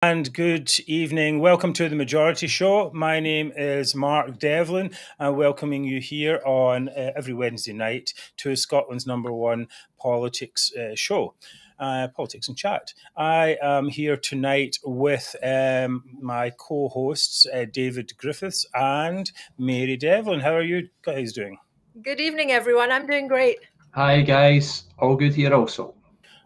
And good evening. Welcome to the Majority Show. My name is Mark Devlin. I'm welcoming you here on every Wednesday night to Scotland's #1 politics show, Politics and Chat. I am here tonight with my co-hosts, David Griffiths and Mary Devlin. How are you guys doing? Good evening, everyone. I'm doing great. Hi, guys. All good here also.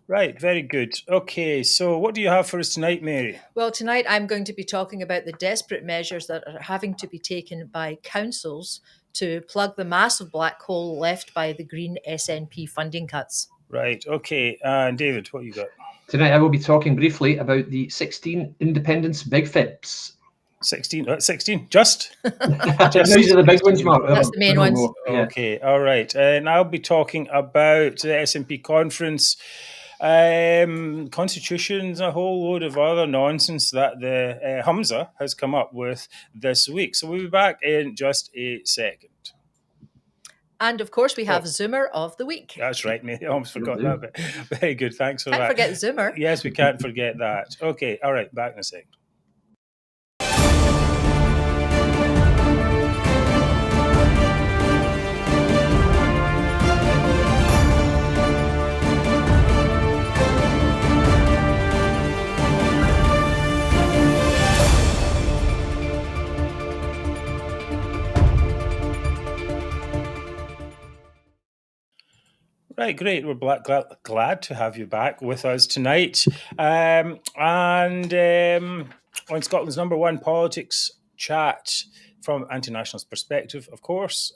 Right, very good. Okay, so what do you have for us tonight, Mary? Well, tonight I'm going to be talking about the desperate measures that are having to be taken by councils to plug the massive black hole left by the Green SNP funding cuts. Right, okay. And David, what you got? Tonight I will be talking briefly about the 16 independence big fibs. 16, just? Those are the big ones, Mark. That's the main ones. Okay, all right. And I'll be talking about the SNP conference, constitutions, a whole load of other nonsense that the Humza has come up with this week. So we'll be back in just a second. And of course, we have Zoomer of the Week. That's right, mate. I almost forgot that bit. Very good. Thanks for that. Can't forget Zoomer. Yes, we can't forget that. Okay, all right. Back in a second. Right, great. We're glad to have you back with us tonight. And on Scotland's #1 politics chat from anti-nationalist perspective, of course,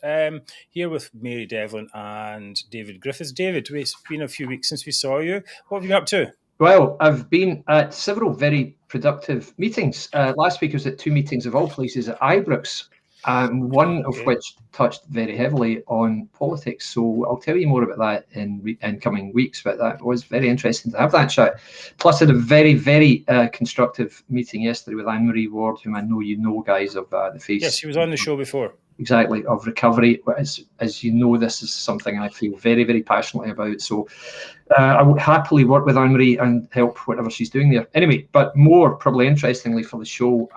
here with Mary Devlin and David Griffiths. David, it's been a few weeks since we saw you. What have you been up to? Well, I've been at several very productive meetings. Last week I was at 2 meetings of all places at Ibrox, one of which touched very heavily on politics. So I'll tell you more about that in coming weeks, but that was very interesting to have that chat. Plus, I had a very, very constructive meeting yesterday with Anne-Marie Ward, whom I know you know, guys, of the Face. Yes, she was on the show before. Exactly, of recovery. As you know, this is something I feel very, very passionately about. So I would happily work with Anne-Marie and help whatever she's doing there. Anyway, but more probably interestingly for the show,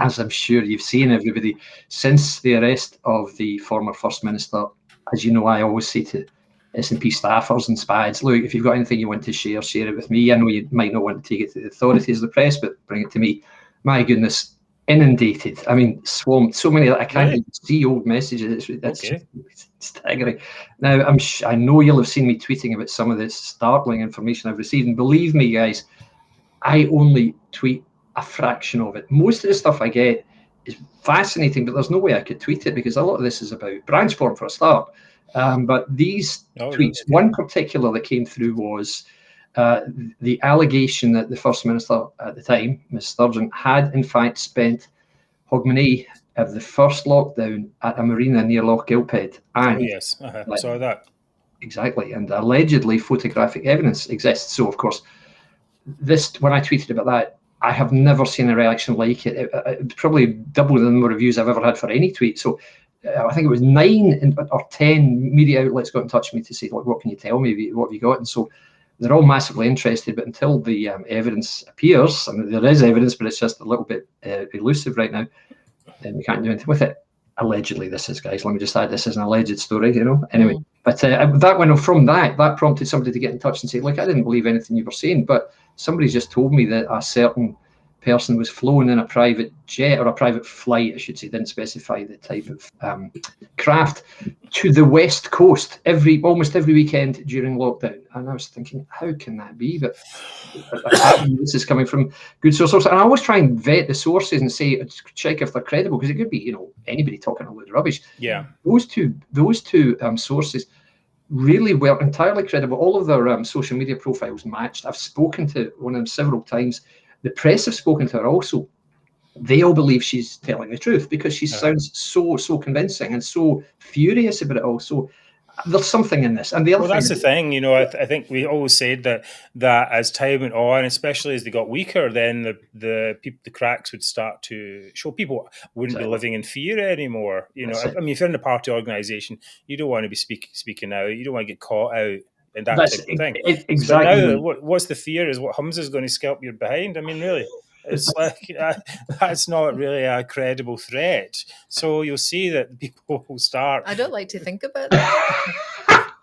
as I'm sure you've seen, everybody, since the arrest of the former First Minister, as you know, I always say to SNP staffers and SPADs, look, if you've got anything you want to share it with me. I know you might not want to take it to the authorities of the press, but bring it to me. My goodness, inundated. I mean, swamped. So many that I can't even see old messages. It's staggering. Now, I know you'll have seen me tweeting about some of this startling information I've received. And believe me, guys, I only tweet a fraction of it. Most of the stuff I get is fascinating, but there's no way I could tweet it because a lot of this is about branch form for a start. But these tweets, one particular that came through was the allegation that the First Minister at the time, Ms Sturgeon, had in fact spent Hogmanay of the first lockdown at a marina near Loch Gilphead. And I saw that. Exactly, and allegedly photographic evidence exists. So, of course, this, when I tweeted about that, I have never seen a reaction like it. It's probably double the number of views I've ever had for any tweet. So I think it was 9 or 10 media outlets got in touch with me to say, like, what can you tell me? What have you got? And so they're all massively interested, but until the evidence appears, I mean, there is evidence, but it's just a little bit elusive right now, and we can't do anything with it. Allegedly, this is, guys, let me just add, this is an alleged story, you know. Anyway, but that went from that prompted somebody to get in touch and say, look, I didn't believe anything you were saying, but somebody just told me that a certain person was flown in a private jet, or a private flight, I should say, didn't specify the type of craft, to the West Coast almost every weekend during lockdown. And I was thinking, how can that be? But this is coming from good sources. And I always try and vet the sources and say, check if they're credible, because it could be, you know, anybody talking a load of rubbish. Yeah. Those two sources really were entirely credible. All of their social media profiles matched. I've spoken to one of them several times. The press have spoken to her also. They all believe she's telling the truth because she sounds so convincing and so furious about it all. So there's something in this. And the other thing, that's the thing, you know. I think we always said that as time went on, especially as they got weaker, then the cracks would start to show. People wouldn't be living in fear anymore. You know, I mean, if you're in a party organisation, you don't want to be speaking out. You don't want to get caught out. and that That's type of thing. exactly. So now, what's the fear is what Humza's going to scalp your behind. I mean, really, it's like that's not really a credible threat. So you'll see that people will start. I don't like to think about that.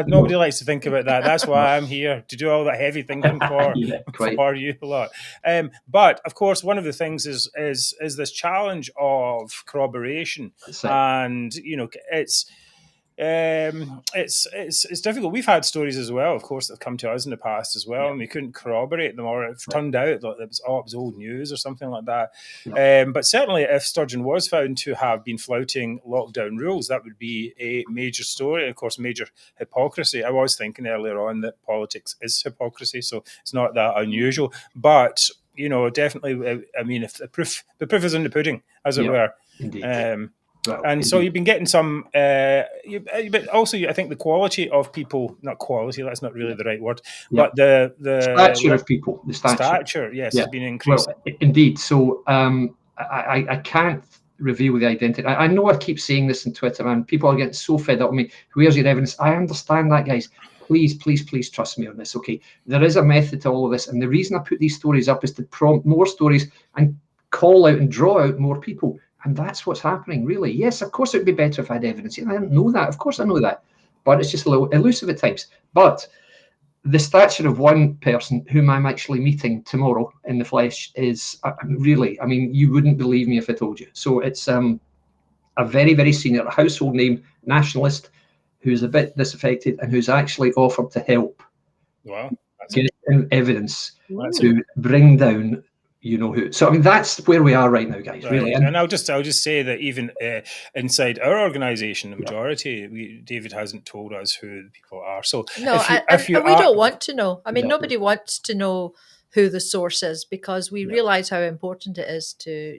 Nobody likes to think about that. That's why I'm here, to do all that heavy thinking for you lot. But of course, one of the things is this challenge of corroboration, and it's difficult. We've had stories as well, of course, that have come to us in the past as well, and we couldn't corroborate them, or it turned out that it was old news or something like that. But certainly, if Sturgeon was found to have been flouting lockdown rules, that would be a major story. And of course, major hypocrisy. I was thinking earlier on that politics is hypocrisy, so it's not that unusual. But definitely, I mean, if the proof is in the pudding, as it were. Indeed. So you've been getting some, but also I think the quality of people, not quality, that's not really the right word, but the stature of people, the stature, yes, has been increasing. Well, indeed. So I can't reveal the identity. I know I keep saying this on Twitter, and people are getting so fed up with me. Where's your evidence? I understand that, guys. Please trust me on this, okay? There is a method to all of this, and the reason I put these stories up is to prompt more stories and call out and draw out more people. And that's what's happening, really. Yes, of course, it would be better if I had evidence. I didn't know that. Of course, I know that. But it's just a little elusive at times. But the stature of one person whom I'm actually meeting tomorrow in the flesh is really, I mean, you wouldn't believe me if I told you. So it's a very, very senior household name nationalist who's a bit disaffected and who's actually offered to help. Wow. Get evidence to bring down who. So I mean, that's where we are right now, guys. Really, and I'll just say that even inside our organisation, the majority, David hasn't told us who the people are. So no, we don't want to know. I mean, nobody wants to know who the source is, because we realise how important it is to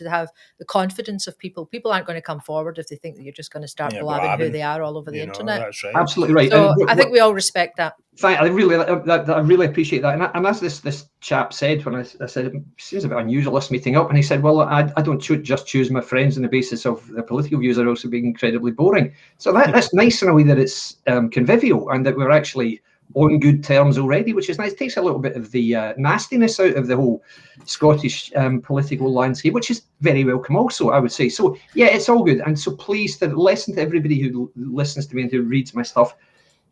have the confidence of people. People aren't going to come forward if they think that you're just going to start blabbing who they are all over the internet. That's right. Absolutely right. So I think we all respect that. I really appreciate that. And as this chap said when I said it seems a bit unusual, us meeting up, and he said, well, I don't just choose my friends on the basis of their political views, are also being incredibly boring. So that's nice in a way that it's convivial and that we're actually on good terms already, which is nice. It takes a little bit of the nastiness out of the whole Scottish political landscape, which is very welcome also, I would say. So yeah, it's all good. And so please, to listen to everybody who listens to me and who reads my stuff.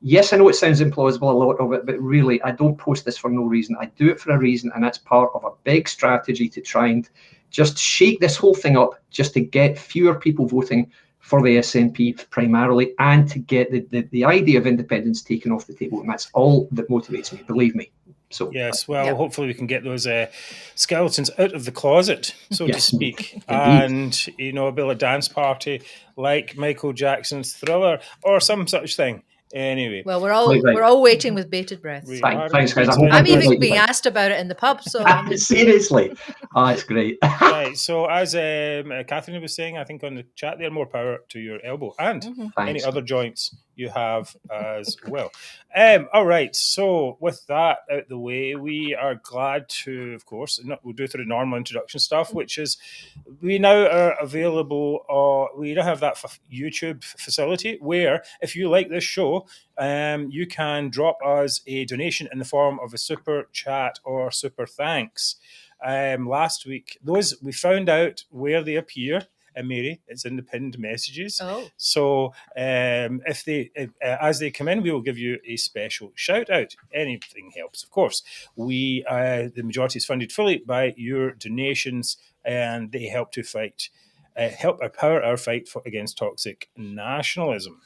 Yes, I know it sounds implausible, a lot of it, but really, I don't post this for no reason. I do it for a reason, and that's part of a big strategy to try and just shake this whole thing up, just to get fewer people voting for the SNP primarily, and to get the idea of independence taken off the table. And that's all that motivates me, believe me. So yes, well, hopefully we can get those skeletons out of the closet, so to speak. Indeed. And, build a dance party like Michael Jackson's Thriller or some such thing. Anyway, well, we're all waiting with bated breath. Thanks, guys. I'm even being asked about it in the pub. So seriously, it's great. Right. So as Catherine was saying, I think on the chat there, more power to your elbow and any other joints you have as well. All right. So with that out the way, we are glad to, of course, we'll do through the normal introduction stuff, which is we now are available. We now have that YouTube facility where if you like this show, you can drop us a donation in the form of a super chat or super thanks. Last week, we found out where they appear. Mary, it's in the pinned messages. So as they come in, we will give you a special shout out. Anything helps, of course. The majority is funded fully by your donations, and they help to power our fight against toxic nationalism.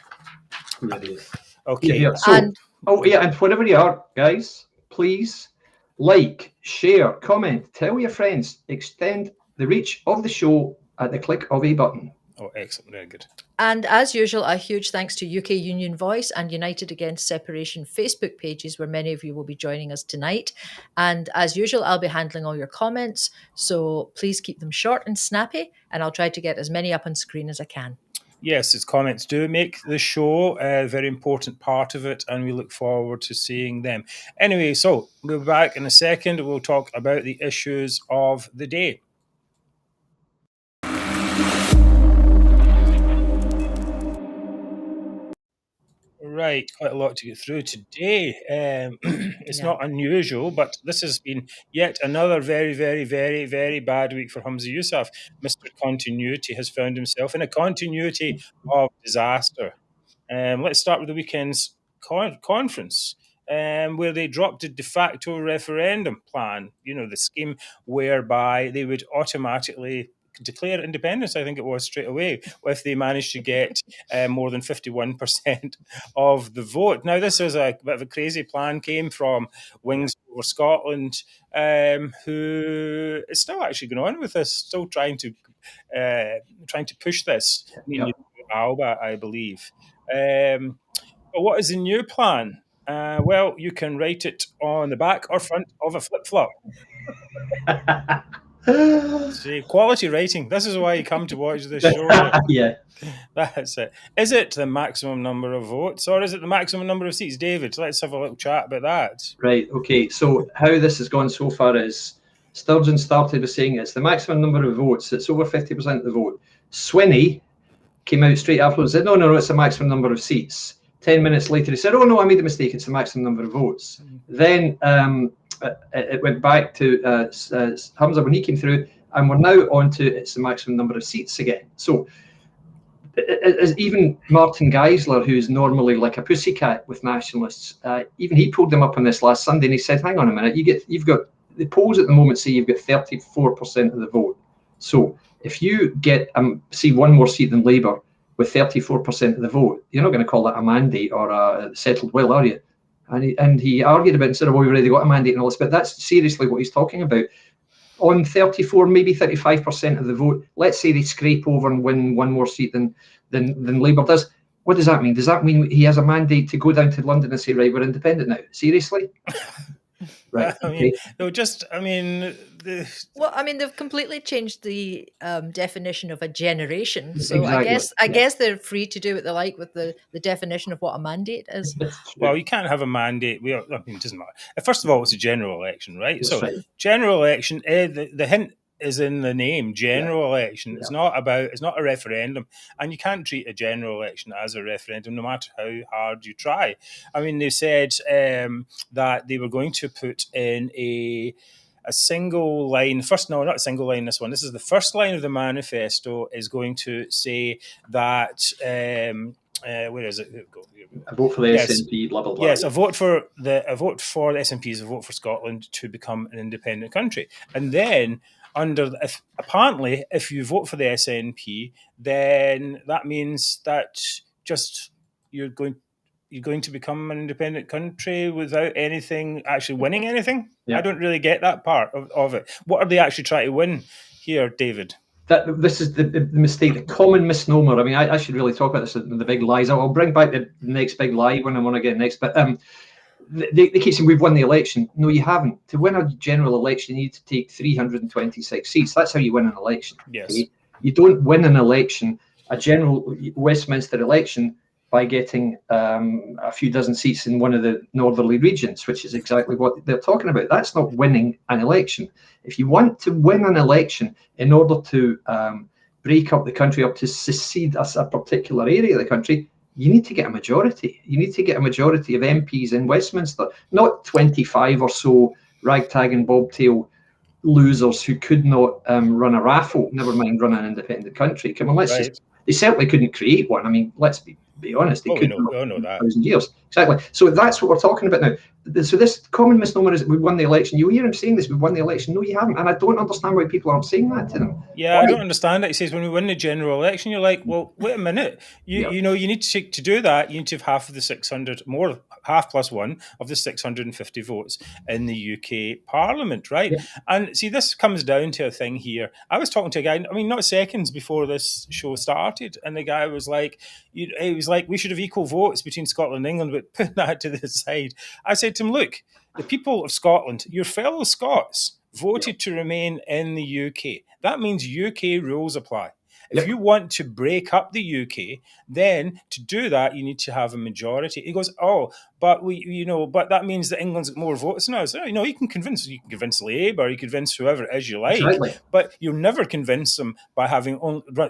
Okay. Yeah. So, and wherever you are, guys, please like, share, comment, tell your friends, extend the reach of the show at the click of a button. Oh, excellent. Very good. And as usual, a huge thanks to UK Union Voice and United Against Separation Facebook pages, where many of you will be joining us tonight. And as usual, I'll be handling all your comments. So please keep them short and snappy, and I'll try to get as many up on screen as I can. Yes, its comments do make the show a very important part of it, and we look forward to seeing them. Anyway, so we'll be back in a second. We'll talk about the issues of the day. Right, quite a lot to get through today. It's Yeah. not unusual, but this has been yet another very, very, very, very bad week for Humza Yousaf. Mr. Continuity has found himself in a continuity of disaster. Let's start with the weekend's conference, where they dropped a de facto referendum plan, the scheme whereby they would automatically declare independence, I think it was, straight away, if they managed to get more than 51% of the vote. Now, this was a bit of a crazy plan, came from Wings Over Scotland, who is still actually going on with this, still trying to push this. Alba, I believe. But what is the new plan? Well, you can write it on the back or front of a flip-flop. See, quality writing. This is why you come to watch this show. Yeah. That's it. Is it the maximum number of votes or is it the maximum number of seats? David, let's have a little chat about that. Right, okay. So how this has gone so far is Sturgeon started with saying it's the maximum number of votes. It's over 50% of the vote. Swinney came out straight afterwards and said, no, it's the maximum number of seats. 10 minutes later, he said, oh, no, I made a mistake. It's the maximum number of votes. Then it went back to Humza when he came through, and we're now on to it's the maximum number of seats again. So as even Martin Geisler, who's normally like a pussycat with nationalists, even he pulled them up on this last Sunday, and he said, hang on a minute, you've got the polls at the moment say you've got 34% of the vote. So if you get see one more seat than Labour with 34% of the vote, you're not going to call that a mandate or a settled will, are you? And he argued about it and said, well, we've already got a mandate and all this, but that's seriously what he's talking about. On 34, maybe 35% of the vote, let's say they scrape over and win one more seat than Labour does. What does that mean? Does that mean he has a mandate to go down to London and say, right, we're independent now? Seriously? Right. They've completely changed the definition of a generation. So Exactly. I guess they're free to do what they like with the definition of what a mandate is. Well, you can't have a mandate. It doesn't matter. First of all, it's a general election, right? That's so right. General election, the hint is in the name. General election. It's not a referendum, and you can't treat a general election as a referendum, no matter how hard you try. I mean, they said that they were going to put in a single line. Not a single line. This one. This is the first line of the manifesto. Is going to say that. Where is it? A vote for the SNP, blah blah blah. Yes, a vote for the SNP is a vote for Scotland to become an independent country, and then apparently, if you vote for the SNP, then that means that just you're going to become an independent country without anything actually winning anything. Yeah. I don't really get that part of it. What are they actually trying to win here, David? This is the mistake, the common misnomer. I mean, I should really talk about this, the big lies. I'll bring back the next big lie when I want to get next. But they keep saying we've won the election. No, you haven't. To win a general election, you need to take 326 seats. That's how you win an election. Yes. Okay? You don't win an election, a general Westminster election, by getting a few dozen seats in one of the northerly regions, which is exactly what they're talking about. That's not winning an election. If you want to win an election in order to break up the country, up to secede as a particular area of the country, you need to get a majority. You need to get a majority of MPs in Westminster, not 25 or so ragtag and bobtail losers who could not run a raffle, never mind run an independent country. Come on, they certainly couldn't create one. I mean, let's be honest, they couldn't know that. 1,000 years. Exactly. So that's what we're talking about now. So this common misnomer is that we won the election. You hear him saying this, we won the election. No, you haven't. And I don't understand why people aren't saying that to them. Yeah, why? I don't understand it. He says when we win the general election, you're like, well, wait a minute. You need to do that. You need to have half of the 600, more, half plus one of the 650 votes in the UK Parliament, right? Yeah. And see, this comes down to a thing here. I was talking to a guy, I mean, not seconds before this show started, and the guy was like, we should have equal votes between Scotland and England, but put that to the side. I said to him, look, the people of Scotland, your fellow Scots, voted to remain in the UK. That means UK rules apply. If you want to break up the UK, then to do that, you need to have a majority. He goes, oh, but but that means that England's got more votes than us. You can convince Labour, you can convince whoever it is you like, Exactly. but you'll never convince them by having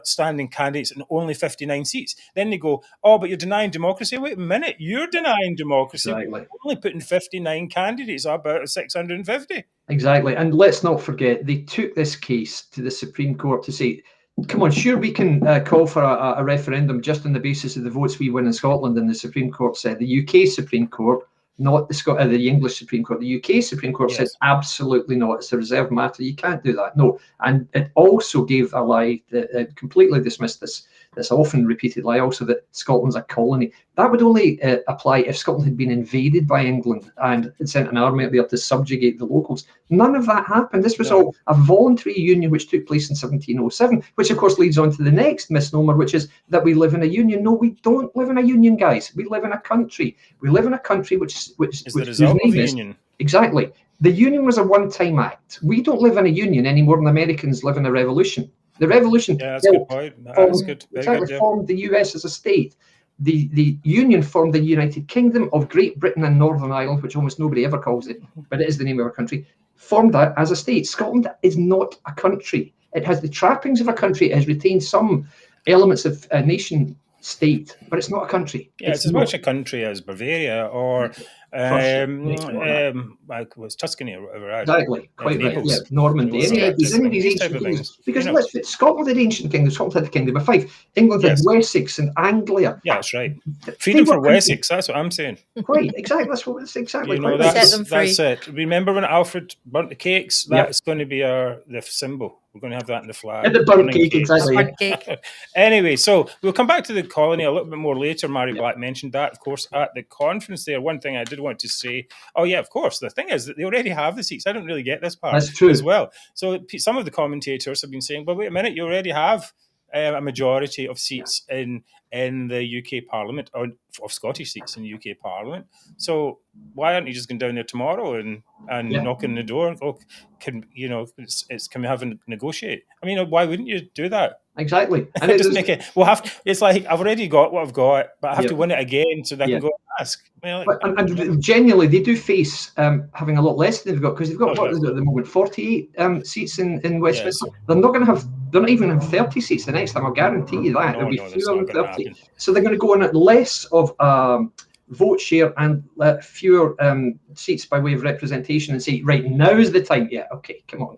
standing candidates in only 59 seats. Then they go, oh, but you're denying democracy. Wait a minute, you're denying democracy. Exactly. We're only putting 59 candidates up out of 650. Exactly. And let's not forget, they took this case to the Supreme Court to say, come on, sure, we can call for a referendum just on the basis of the votes we win in Scotland. And the Supreme Court said, the UK Supreme Court, not the English Supreme Court, the UK Supreme Court said, absolutely not. It's a reserved matter. You can't do that. No. And it also gave a lie that completely dismissed this often repeated lie also that Scotland's a colony. That would only apply if Scotland had been invaded by England and had sent an army up there to subjugate the locals. None of that happened. This was all a voluntary union which took place in 1707, which of course leads on to the next misnomer, which is that we live in a union. No, we don't live in a union, guys. We live in a country. We live in a country which is the result of the union. Exactly. The union was a one-time act. We don't live in a union any more than Americans live in a revolution. The revolution that's a good point. That's good. Formed the US as a state. The Union formed the United Kingdom of Great Britain and Northern Ireland, which almost nobody ever calls it, but it is the name of our country, formed that as a state. Scotland is not a country. It has the trappings of a country. It has retained some elements of a nation state, but it's not a country. It's as much a country as Bavaria or was Tuscany or whatever. Exactly, quite right. Yeah, Normandy. Any of these ancient kingdoms. Because Scotland had ancient kingdoms. Scotland had the Kingdom of Fife. England had Wessex and Anglia. Yeah, that's right. Freedom for Wessex. That's what I'm saying. Right, exactly. That's exactly. That's it. Remember when Alfred burnt the cakes? That's going to be the symbol. We're going to have that in the flag. And the burnt cake, exactly. Anyway, so we'll come back to the colony a little bit more later. Mary Black mentioned that, of course, at the conference there. One thing I did want to say, of course, the thing is that they already have the seats. I don't really get this part. That's true. As well. So some of the commentators have been saying, well, wait a minute, you already have a majority of seats in the UK Parliament, or of Scottish seats in the UK Parliament. So why aren't you just going down there tomorrow and knocking on the door and go, can we have a negotiate? I mean, why wouldn't you do that? Exactly. And it's like, I've already got what I've got, but I have to win it again so that I can go and ask. And genuinely, they do face having a lot less than they've got, because they've got what is it at the moment, 48 seats in Westminster. Yes. They're not even in 30 seats the next time. I'll guarantee you that. There'll be fewer than 30. So they're going to go on at less of vote share and fewer seats by way of representation, and say, right, now is the time. Yeah, okay, come on.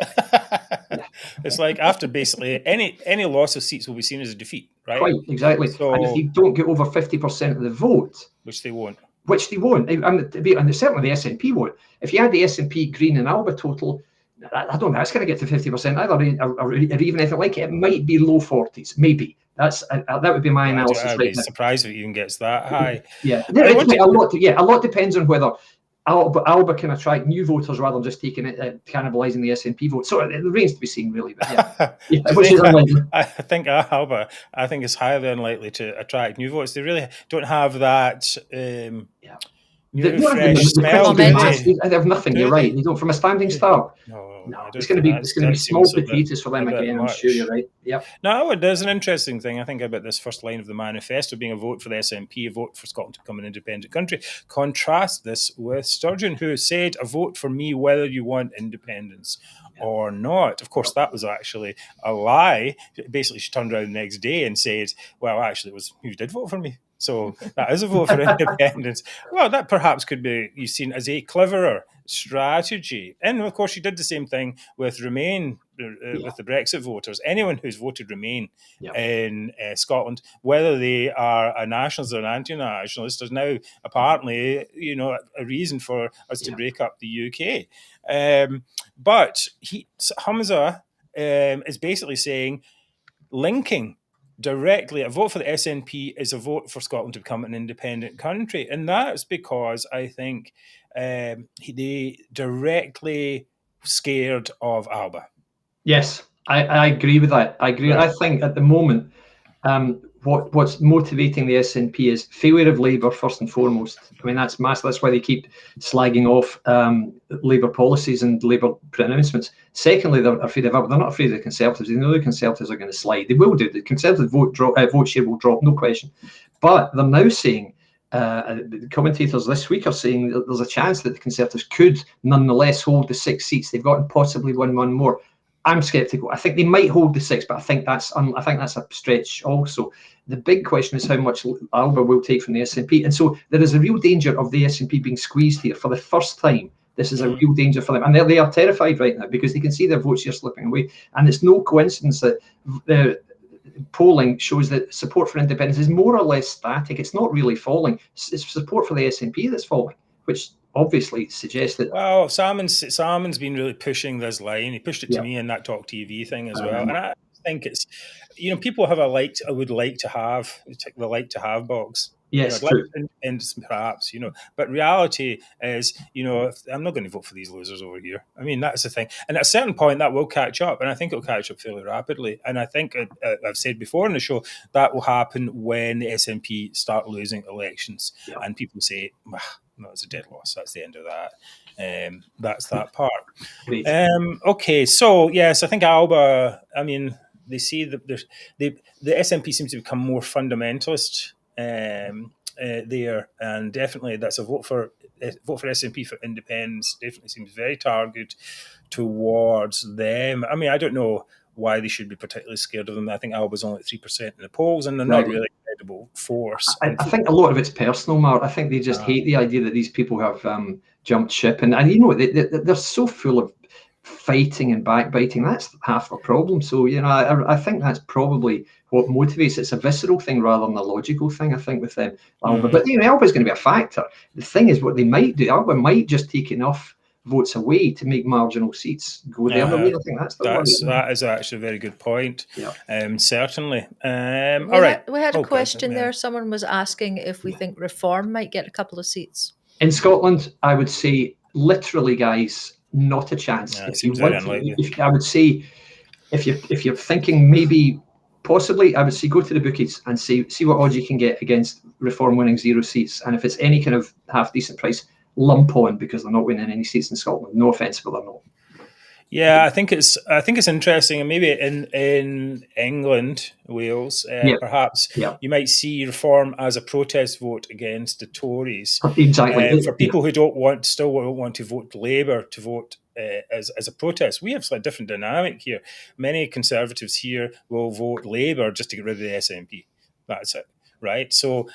It's like after basically any loss of seats will be seen as a defeat, right? Quite, exactly. So, and if you don't get over 50% of the vote, which they won't, and certainly the SNP won't. If you add the SNP, Green and Alba total, I don't know, that's going to get to 50% either, or even if it like it might be low 40s, maybe. That would be my analysis. I'd be surprised if it even gets that high. A lot depends on whether Alba can attract new voters rather than just taking it, cannibalising the SNP vote. So it remains to be seen, really. But I think Alba, is highly unlikely to attract new votes. They really don't have that. Fresh smell. They have nothing. You're right. They don't from a standing start. No, it's going to be small potatoes for them again. I'm sure you're right. Yeah. No, there's an interesting thing I think about this first line of the manifesto being a vote for the SNP, a vote for Scotland to become an independent country. Contrast this with Sturgeon, who said, "A vote for me whether you want independence or not." Of course, that was actually a lie. Basically, she turned around the next day and said, "Well, actually, it was you did vote for me." So that is a vote for independence. Well, that perhaps could be seen as a cleverer strategy. And of course, she did the same thing with Remain, with the Brexit voters. Anyone who's voted Remain in Scotland, whether they are a nationalist or an anti-nationalist, there's now apparently, a reason for us to break up the UK. But Humza is basically saying, linking directly, a vote for the SNP is a vote for Scotland to become an independent country. And that's because I think they directly scared of Alba. Yes, I agree with that. I agree. Right. I think at the moment, what's motivating the SNP is failure of Labour first and foremost. I mean, that's massive. That's why they keep slagging off Labour policies and Labour pronouncements. Secondly, they're afraid of Alba. They're not afraid of the Conservatives. They know the Conservatives are going to slide. They will do. The Conservative vote share will drop, no question. But they're now saying, the commentators this week are saying that there's a chance that the Conservatives could nonetheless hold the 6 seats they've got and possibly win one more. I'm sceptical. I think they might hold the 6, but I think that's a stretch also. The big question is how much Alba will take from the SNP. And so there is a real danger of the SNP being squeezed here for the first time. This is a real danger for them. And they are terrified right now because they can see their votes here slipping away. And it's no coincidence that the polling shows that support for independence is more or less static. It's not really falling. It's support for the SNP that's falling, which obviously suggests that. Well, Salmon's been really pushing this line. He pushed it to me in that Talk TV thing as well, and I think it's, people have would like to have the like to have box. Yes, true. And perhaps, but reality is, I'm not going to vote for these losers over here. I mean, that's the thing. And at a certain point, that will catch up, and I think it'll catch up fairly rapidly. And I think I've said before in the show that will happen when the SNP start losing elections, and people say, no, it's a dead loss. That's the end of that. That's that part. Okay, so yes, I think Alba. I mean, they see that the SNP seems to become more fundamentalist there, and definitely that's a vote for SNP for independence. Definitely seems very targeted towards them. I mean, I don't know why they should be particularly scared of them. I think Alba's only at 3% in the polls, and they're not really a credible force. I think a lot of it's personal, Mark. I think they just hate the idea that these people have jumped ship, and they're so full of fighting and backbiting. That's half the problem. So I think that's probably what motivates. It's a visceral thing rather than a logical thing, I think, with them. Alba. But Alba's going to be a factor. The thing is, what they might do, Alba might just take enough votes away to make marginal seats go the other way. I think that is actually a very good point. Certainly. All right. We had a question there. Someone was asking if we think Reform might get a couple of seats. In Scotland, I would say, literally, guys, not a chance. It seems very unlikely. I would say, if you're thinking maybe, possibly, I would say go to the bookies and see what odds you can get against Reform winning 0 seats. And if it's any kind of half decent price, lump on, because they're not winning any seats in Scotland. No offence, but they're not. Yeah, I think it's interesting, and maybe in England, Wales, perhaps you might see Reform as a protest vote against the Tories. Exactly. For people who don't want to vote Labour, to vote as a protest. We have a different dynamic here. Many Conservatives here will vote Labour just to get rid of the SNP. That's it. Right, so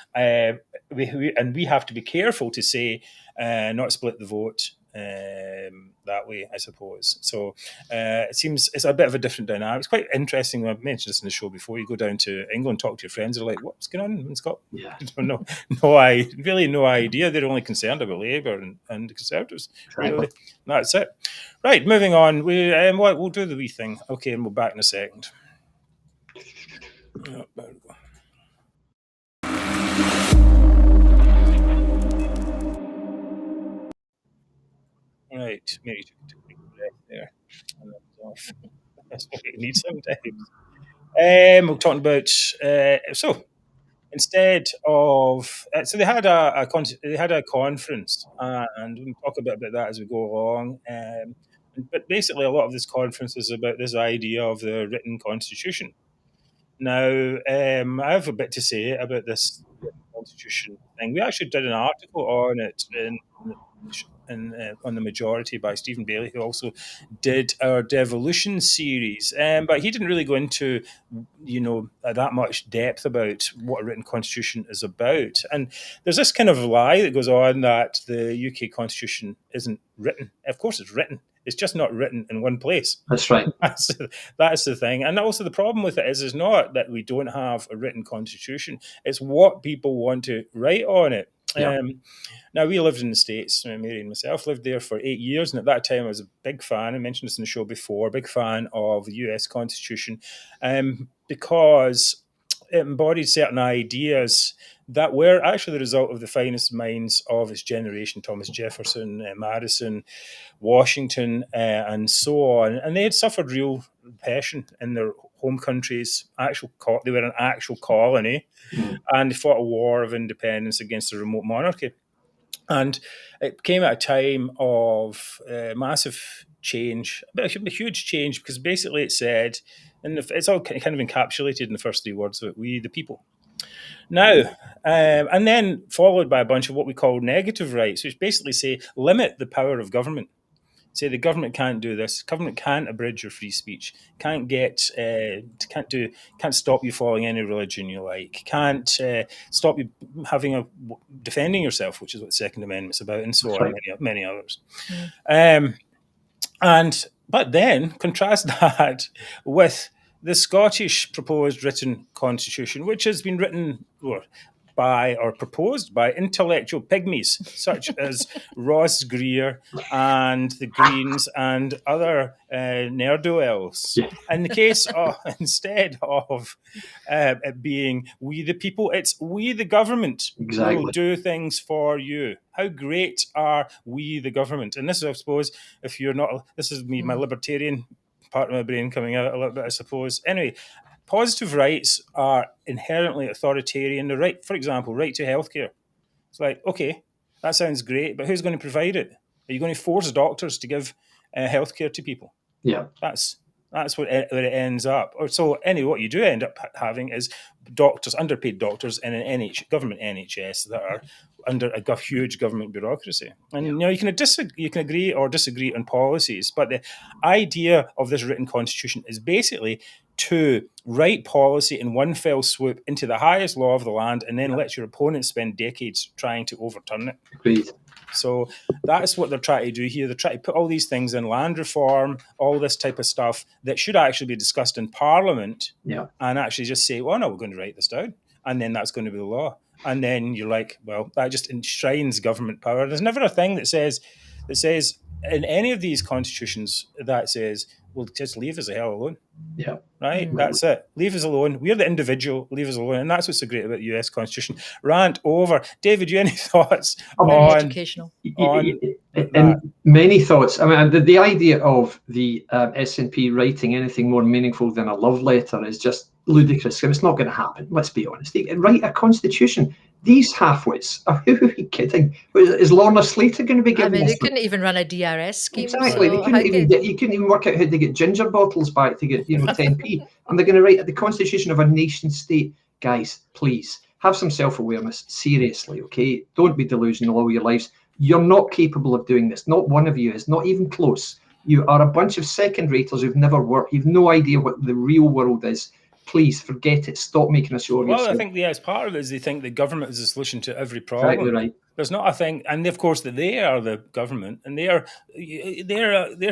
we have to be careful to say not split the vote that way, I suppose. So it seems it's a bit of a different dynamic. It's quite interesting. I've mentioned this in the show before. You go down to England, talk to your friends, they're like, "What's going on in Scotland?" Yeah, no idea. They're only concerned about Labour and the Conservatives. Really, that's it. Right, moving on. We'll do the wee thing. Okay, and we'll back in a second. Right, maybe took a big breath there. That's what you need sometimes. We're talking about so instead of so they had a conference, and we can talk a bit about that as we go along. But basically, a lot of this conference is about this idea of the written constitution. Now, I have a bit to say about this constitution thing. We actually did an article on it on the Majority by Stephen Bailey, who also did our devolution series, but he didn't really go into that much depth about what a written constitution is about. And there's this kind of lie that goes on that the UK constitution isn't written. Of course it's written. It's just not written in one place. That's right. That's the thing. And also the problem with it is not that we don't have a written constitution. It's what people want to write on it. Yeah. Now, we lived in the States. Mary and myself lived there for 8 years. And at that time, I was a big fan. I mentioned this in the show before, big fan of the US Constitution because it embodied certain ideas that were actually the result of the finest minds of its generation, Thomas Jefferson, Madison, Washington, and so on. And they had suffered real repression in their home countries, they were an actual colony, and they fought a war of independence against a remote monarchy. And it came at a time of massive change, a huge change, because basically it said, and it's all kind of encapsulated in the first three words of it, we the people. Now, and then followed by a bunch of what we call negative rights, which basically say limit the power of government. Say the government can't do this. Government can't abridge your free speech. Can't stop you following any religion you like. Can't stop you defending yourself, which is what the Second Amendment's about, and so on, many others. But then contrast that with the Scottish proposed written constitution, which has been written proposed by intellectual pygmies such as Ross Greer and the Greens and other ne'er-do-wells. In the case of, instead of it being we the people, it's we the government who will do things for you. How great are we the government? And this is, I suppose, if you're not, this is me, my libertarian part of my brain coming out a little bit, I suppose. Anyway, positive rights are inherently authoritarian. The right, for example, right to healthcare. It's like, okay, that sounds great, but who's going to provide it? Are you going to force doctors to give healthcare to people? Yeah, that's where it ends up. Or so anyway, what you do end up having is doctors, underpaid doctors in an government NHS that are under a huge government bureaucracy. And you know, you can agree or disagree on policies, but the idea of this written constitution is basically to write policy in one fell swoop into the highest law of the land, and then let your opponents spend decades trying to overturn it. Agreed. So that's what they're trying to do here. They're trying to put all these things in, land reform, all this type of stuff that should actually be discussed in Parliament, and actually just say, well, no, we're going to write this down, and then that's going to be the law. And then you're like, well, that just enshrines government power. There's never a thing that says in any of these constitutions that says, well, just leave us the hell alone. Yeah. Right? That's it. Leave us alone. We're the individual. Leave us alone. And that's what's so great about the US Constitution. Rant over. David, you any thoughts on educational? And many thoughts. I mean, the idea of the SNP writing anything more meaningful than a love letter is just ludicrous. It's not going to happen. Let's be honest. They write a constitution. These halfwits, who are we kidding? Is Lorna Slater going to be giving? I mean, they couldn't even run a DRS scheme. Exactly, so you couldn't even work out how to get ginger bottles back to get 10p. And they're going to write the constitution of a nation state. Guys, please have some self-awareness. Seriously, okay? Don't be delusional all your lives. You're not capable of doing this. Not one of you is. Not even close. You are a bunch of second-raters who've never worked. You've no idea what the real world is. Please forget it. Stop making a show of yourself. Well, I think as part of it is they think the government is the solution to every problem. Exactly right. There's not a thing, and of course that they are the government, and they're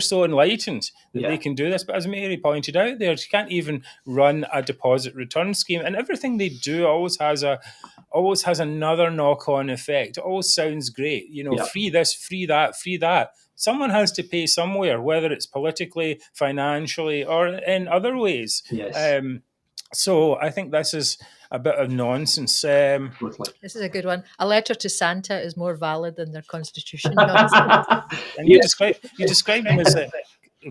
so enlightened that they can do this. But as Mary pointed out, you can't even run a deposit return scheme, and everything they do always has another knock-on effect. It always sounds great, free this, free that, free that. Someone has to pay somewhere, whether it's politically, financially, or in other ways. Yes. So I think this is a bit of nonsense. This is a good one. A letter to Santa is more valid than their constitution. And you described him as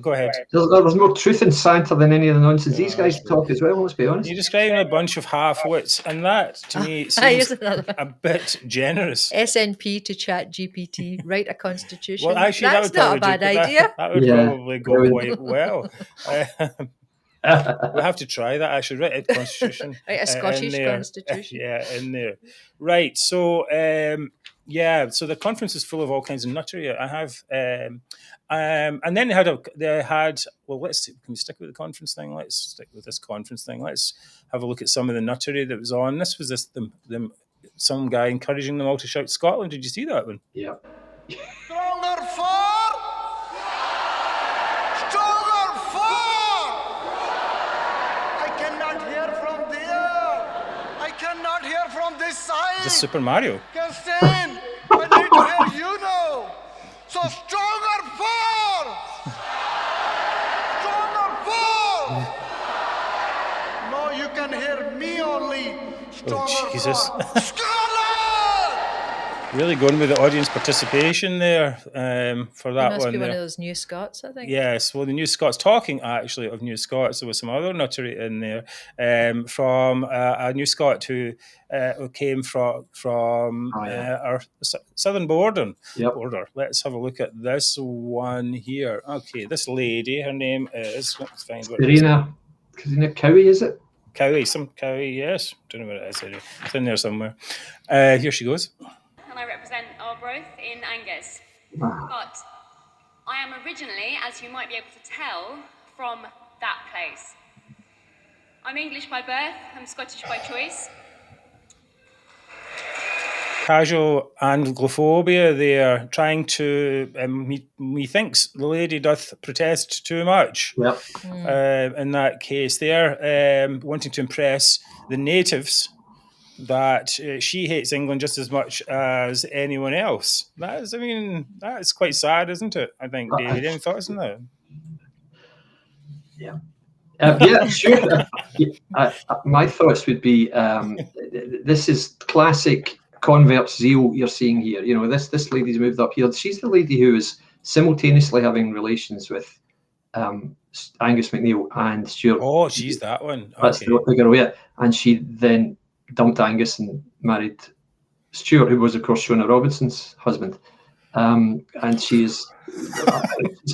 go ahead. There's more truth in Santa than any of the nonsense these guys talk as well, let's be honest. You're describing a bunch of half-wits, and that, to me, seems a bit generous. SNP to chat GPT, write a constitution. Well, actually, that's not a bad idea. That would probably go quite well. We'll have to try that. I should write a constitution. Write a Scottish constitution. In there. Right. So, so the conference is full of all kinds of nuttery. I have, and then they had. Well, let's see. Can we stick with the conference thing? Let's stick with this conference thing. Let's have a look at some of the nuttery that was on. This was some guy encouraging them all to shout Scotland. Did you see that one? Yeah. Stronger for. Just Super Mario. Justin, I need to hear you now. So stronger for! Stronger for! No, you can hear me only. Stronger Jesus. for! Scotland! Really going with the audience participation there for that Must one. be one there. of those New Scots, I think. Yes, well, the New Scots. Talking actually of New Scots, there was some other nuttery in there from a New Scot who came from our southern border. Yep. Let's have a look at this one here. Okay, this lady, her name is. Let's find what it is. Karina Cowie, is it? Cowie, some Cowie, yes. Don't know what it is. It's in there somewhere. Here she goes. And I represent Arbroath in Angus. But I am originally, as you might be able to tell, from that place. I'm English by birth, I'm Scottish by choice. Casual Anglophobia there, trying to, methinks the lady doth protest too much. Yep. In that case there, wanting to impress the natives that she hates England just as much as anyone else. That's quite sad, isn't it? I think, David, any thoughts on that? Yeah. Yeah, sure. My thoughts would be, this is classic convert zeal you're seeing here. You know, this lady's moved up here. She's the lady who is simultaneously having relations with Angus MacNeil and Stuart. Oh, she's that one. Okay. That's the girl, yeah. And she then dumped Angus and married Stuart, who was, of course, Shona Robinson's husband. And she's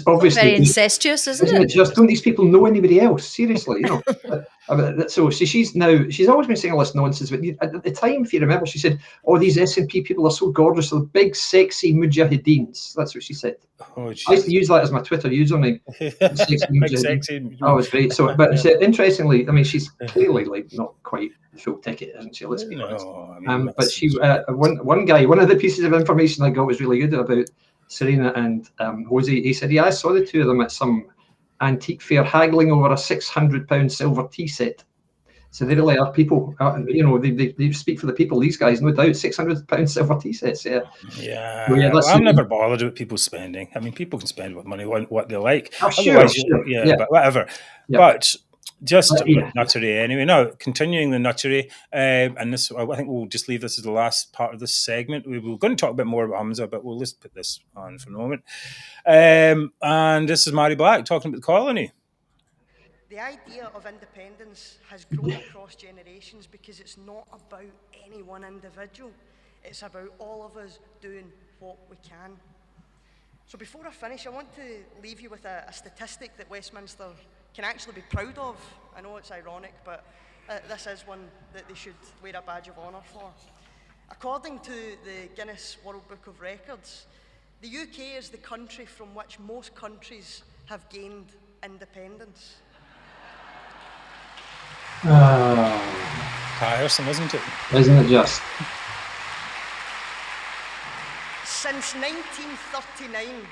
obviously very incestuous, isn't it? Just don't these people know anybody else? Seriously, you know. So she's always been saying all this nonsense. But at the time, if you remember, she said, "Oh, these SNP people are so gorgeous. They're big, sexy mujahideens." That's what she said. Oh, I used to use that as my Twitter username. Sexy. Oh, it was great. So, but interestingly, I mean, she's clearly like not quite the full ticket, isn't she? Let's be honest. But she, one guy, one of the pieces of information I got was really good about Serena and Jose. He said, "Yeah, I saw the two of them at some antique fair haggling over a £600 silver tea set." So they really are people, you know, they speak for the people, these guys, no doubt. £600 silver tea sets, yeah. Yeah, well, yeah, I'm never bothered with people spending. I mean, people can spend what money what they like. Oh, sure. Yeah, but whatever. Yeah. But just nuttery anyway. Now, continuing the nuttery, and this, I think we'll just leave this as the last part of this segment. We were going to talk a bit more about Humza, but we'll just put this on for a moment. And this is Mary Black talking about the colony. The idea of independence has grown across generations because it's not about any one individual. It's about all of us doing what we can. So before I finish, I want to leave you with a statistic that Westminster can actually be proud of. I know it's ironic, but this is one that they should wear a badge of honour for. According to the Guinness World Book of Records, the UK is the country from which most countries have gained independence. Tiresome, isn't it? Isn't it just? Since 1939,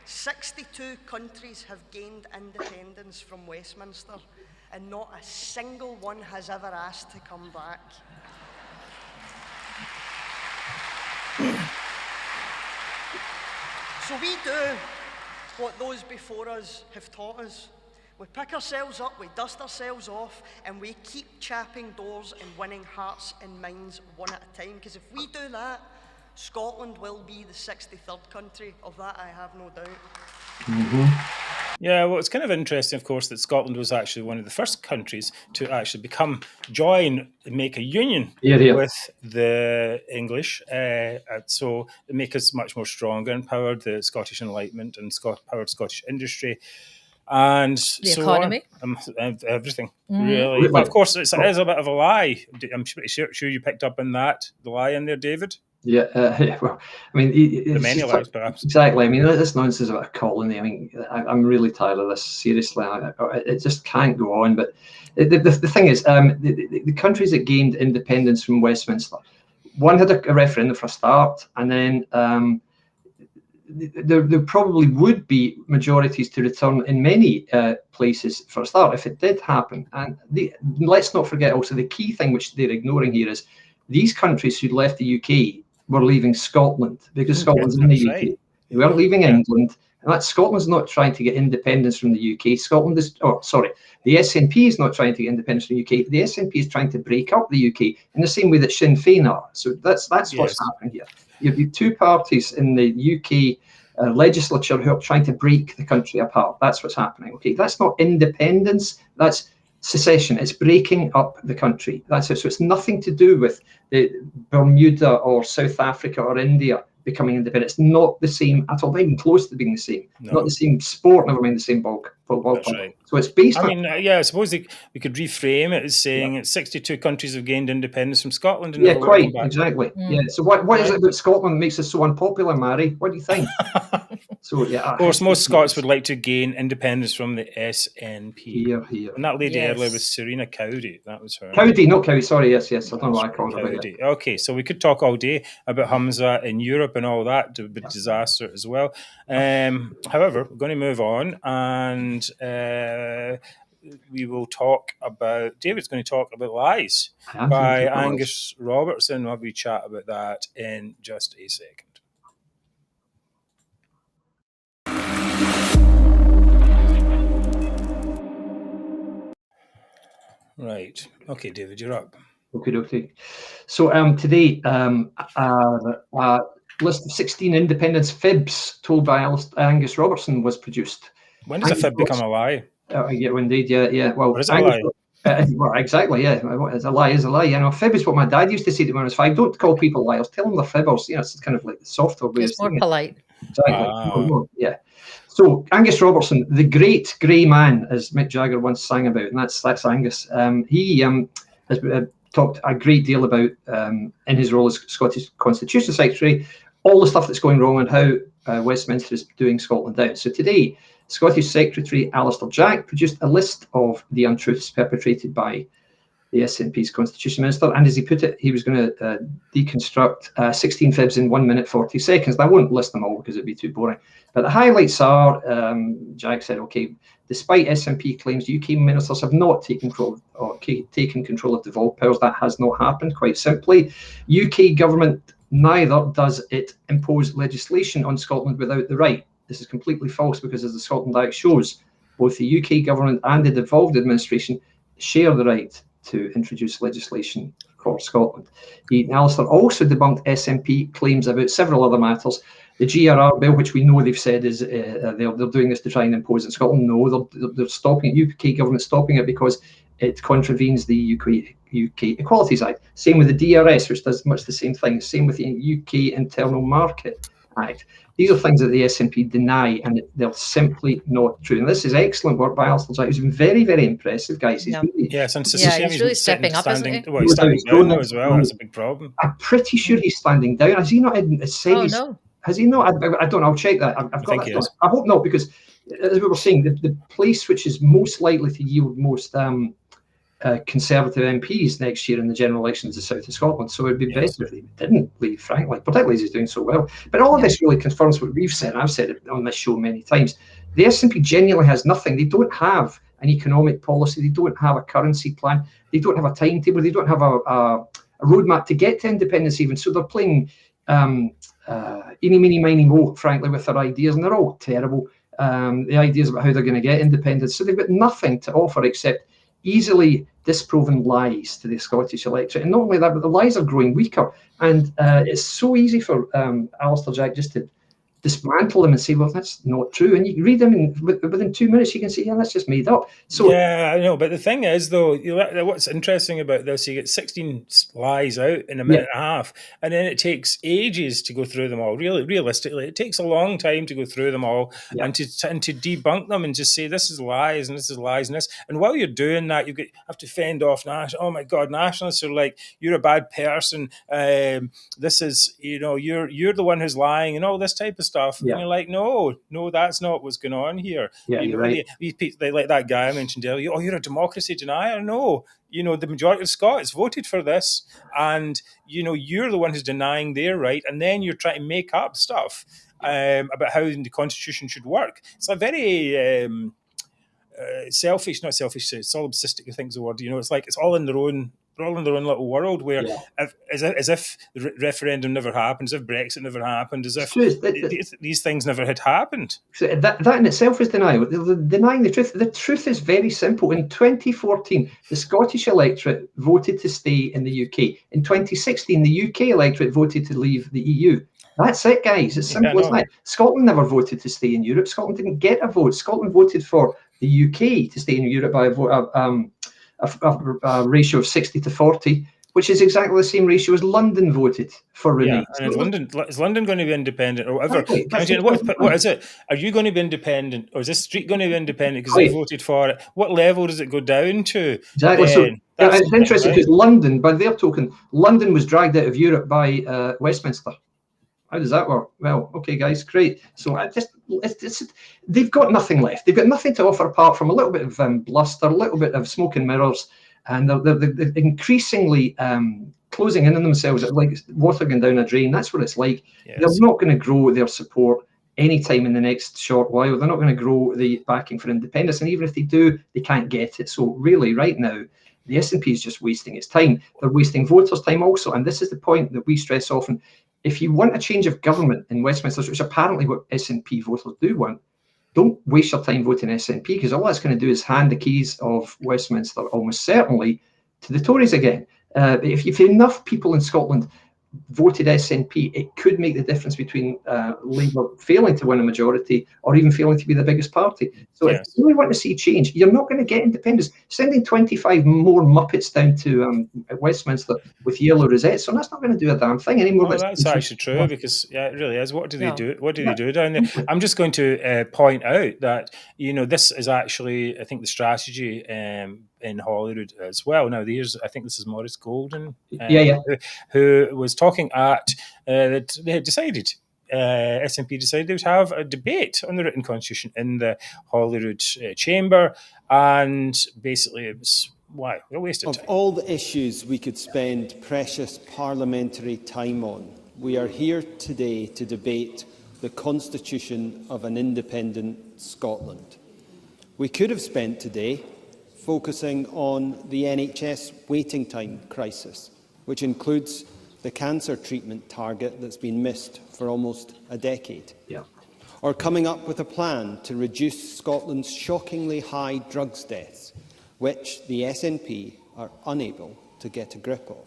62 countries have gained independence from Westminster, and not a single one has ever asked to come back. So we do what those before us have taught us. We pick ourselves up, we dust ourselves off, and we keep chapping doors and winning hearts and minds one at a time. Because if we do that, Scotland will be the 63rd country. Of that, I have no doubt. Mm-hmm. Yeah, well, it's kind of interesting, of course, that Scotland was actually one of the first countries to actually make a union with the English. So it make us much more stronger, empowered the Scottish Enlightenment and powered Scottish industry. And the economy, everything, really. But of course, it is a bit of a lie. I'm sure you picked up on that, the lie in there, David. Yeah, well, I mean, many lies, perhaps. Exactly. I mean, this nonsense about a colony. I mean, I'm really tired of this. Seriously, it just can't go on. But the thing is, the countries that gained independence from Westminster, one had a referendum for a start, and then there probably would be majorities to return in many places for a start if it did happen. And let's not forget also the key thing which they're ignoring here is these countries who left the UK were leaving Scotland because Scotland's in the UK. Right. They weren't leaving England. And that Scotland's not trying to get independence from the UK. The SNP is not trying to get independence from the UK. The SNP is trying to break up the UK in the same way that Sinn Féin are. So that's what's happening here. You have two parties in the UK legislature who are trying to break the country apart. That's what's happening. Okay, that's not independence. That's secession. It's breaking up the country. That's it. So it's nothing to do with the Bermuda or South Africa or India becoming independent. It's not the same at all, not even close to being the same. No. Not the same sport, never mind the same ball. That's right. So it's based on... I suppose we could reframe it as saying 62 countries have gained independence from Scotland. And quite, exactly. Yeah. So what is it about Scotland that makes us so unpopular, Mary? What do you think? So, of course, most Scots would like to gain independence from the SNP. Here. And that lady earlier was Serena Cowdy. That was her. Cowdy, not Cowie. Sorry, yes. I don't know why I called her about it. Okay, so we could talk all day about Humza in Europe and all that, a bit disaster as well. However, we're going to move on, and we will talk about... David's going to talk about Lies by Angus Roberston. We'll have a chat about that in just a second. Right. Okay, David, you're up. Okay. So today, a list of 16 independence fibs told by Angus Robertson was produced. When does a fib become a lie? Indeed, yeah. Well, is a lie? Well, exactly, yeah. A lie is a lie. You know, a fib is what my dad used to say to me when I was 5. Don't call people liars. Tell them they're fibbers. You know, it's kind of like the softer way. It's more polite. Exactly. Yeah. So Angus Robertson, the great grey man, as Mick Jagger once sang about, and that's Angus. He has talked a great deal about, in his role as Scottish Constitution Secretary, all the stuff that's going wrong and how Westminster is doing Scotland down. So today, Scottish Secretary Alistair Jack produced a list of the untruths perpetrated by the SNP's Constitution Minister, and as he put it, he was going to deconstruct 16 fibs in 1 minute 40 seconds. I won't list them all because it'd be too boring. But the highlights are, Jack said, okay, despite SNP claims UK ministers have not taken control of devolved powers, that has not happened, quite simply. UK government, neither does it impose legislation on Scotland without the right. This is completely false because, as the Scotland Act shows, both the UK government and the devolved administration share the right to introduce legislation for Scotland. Alistair also debunked SNP claims about several other matters. The GRR bill, which we know they've said is they're doing this to try and impose in Scotland. No, they're stopping it. UK government stopping it because it contravenes the UK Equalities Act. Same with the DRS, which does much the same thing. Same with the UK Internal Market Act. These are things that the SNP deny, and they're simply not true. And this is excellent work by Alistair Jack. He's been very, very impressive, guys. He's he's really stepping up, isn't he? Well, he's standing down now as well. That's a big problem. I'm pretty sure he's standing down. Has he not said no. Has he not? I don't know. I'll check that. I've got that. I hope not, because as we were saying, the place which is most likely to yield most Conservative MPs next year in the general elections is the south of Scotland. So it'd be better if they didn't leave, frankly, particularly as he's doing so well. But all of this really confirms what we've said, and I've said it on this show many times. The SNP genuinely has nothing. They don't have an economic policy. They don't have a currency plan. They don't have a timetable. They don't have a roadmap to get to independence even. So they're playing eeny, meeny, miny, mo, frankly, with their ideas, and they're all terrible. The ideas about how they're going to get independence. So they've got nothing to offer except easily disproven lies to the Scottish electorate. And not only that, but the lies are growing weaker. And it's so easy for Alistair Jack just to dismantle them and say, well, that's not true. And you can read them, and within 2 minutes, you can say, yeah, that's just made up. So yeah, I know. But the thing is, though, what's interesting about this, you get 16 lies out in a minute and a half, and then it takes ages to go through them all. Really, realistically, it takes a long time to go through them all and to debunk them and just say, this is lies and this is lies and this. And while you're doing that, you have to fend off oh my God, nationalists are like, you're a bad person. This is, you're the one who's lying and all this type of stuff. And you're like, no, that's not what's going on here. Yeah, you're right. They like that guy I mentioned earlier. Oh, you're a democracy denier? No. The majority of Scots voted for this, and you're the one who's denying their right, and then you're trying to make up stuff about how the Constitution should work. It's a very selfish, not selfish, solipsistic, I think is the word. It's like it's all in their own. They're all in their own little world where, as if the referendum never happened, as if Brexit never happened, as if these things never had happened. So that in itself is denial. They're denying the truth. The truth is very simple. In 2014, the Scottish electorate voted to stay in the UK. In 2016, the UK electorate voted to leave the EU. That's it, guys. It's simple as that. Scotland never voted to stay in Europe. Scotland didn't get a vote. Scotland voted for the UK to stay in Europe by a ratio of 60 to 40, which is exactly the same ratio as London voted for remain. Yeah, and is London going to be independent or whatever? Exactly. What is it? Are you going to be independent, or is this street going to be independent because they voted for it? What level does it go down to? Exactly. So it's interesting because London, by their token, London was dragged out of Europe by Westminster. How does that work? Well, okay, guys, great. So they've got nothing left. They've got nothing to offer apart from a little bit of bluster, a little bit of smoke and mirrors, and they're increasingly closing in on themselves like water going down a drain. That's what it's like. Yes. They're not going to grow their support anytime in the next short while. They're not going to grow the backing for independence, and even if they do, they can't get it. So really, right now, the SNP is just wasting its time. They're wasting voters' time also, and this is the point that we stress often. If you want a change of government in Westminster, which apparently what SNP voters do want, don't waste your time voting SNP, because all that's going to do is hand the keys of Westminster almost certainly to the Tories again. If enough people in Scotland voted SNP, it could make the difference between Labour failing to win a majority or even failing to be the biggest party. So if you really want to see change, you're not going to get independence. Sending 25 more Muppets down to Westminster with yellow rosettes, so that's not going to do a damn thing anymore. Well, that's actually true, because it really is. What do they do? What do they do down there? I'm just going to point out that this is actually, I think, the strategy in Holyrood as well. Now, I think this is Maurice Golden, who was talking at that they had decided. SNP decided they would have a debate on the written constitution in the Holyrood chamber, and basically it was a waste of time. Of all the issues we could spend precious parliamentary time on, we are here today to debate the constitution of an independent Scotland. We could have spent today focusing on the NHS waiting time crisis, which includes the cancer treatment target that's been missed for almost a decade. Or coming up with a plan to reduce Scotland's shockingly high drugs deaths, which the SNP are unable to get a grip of.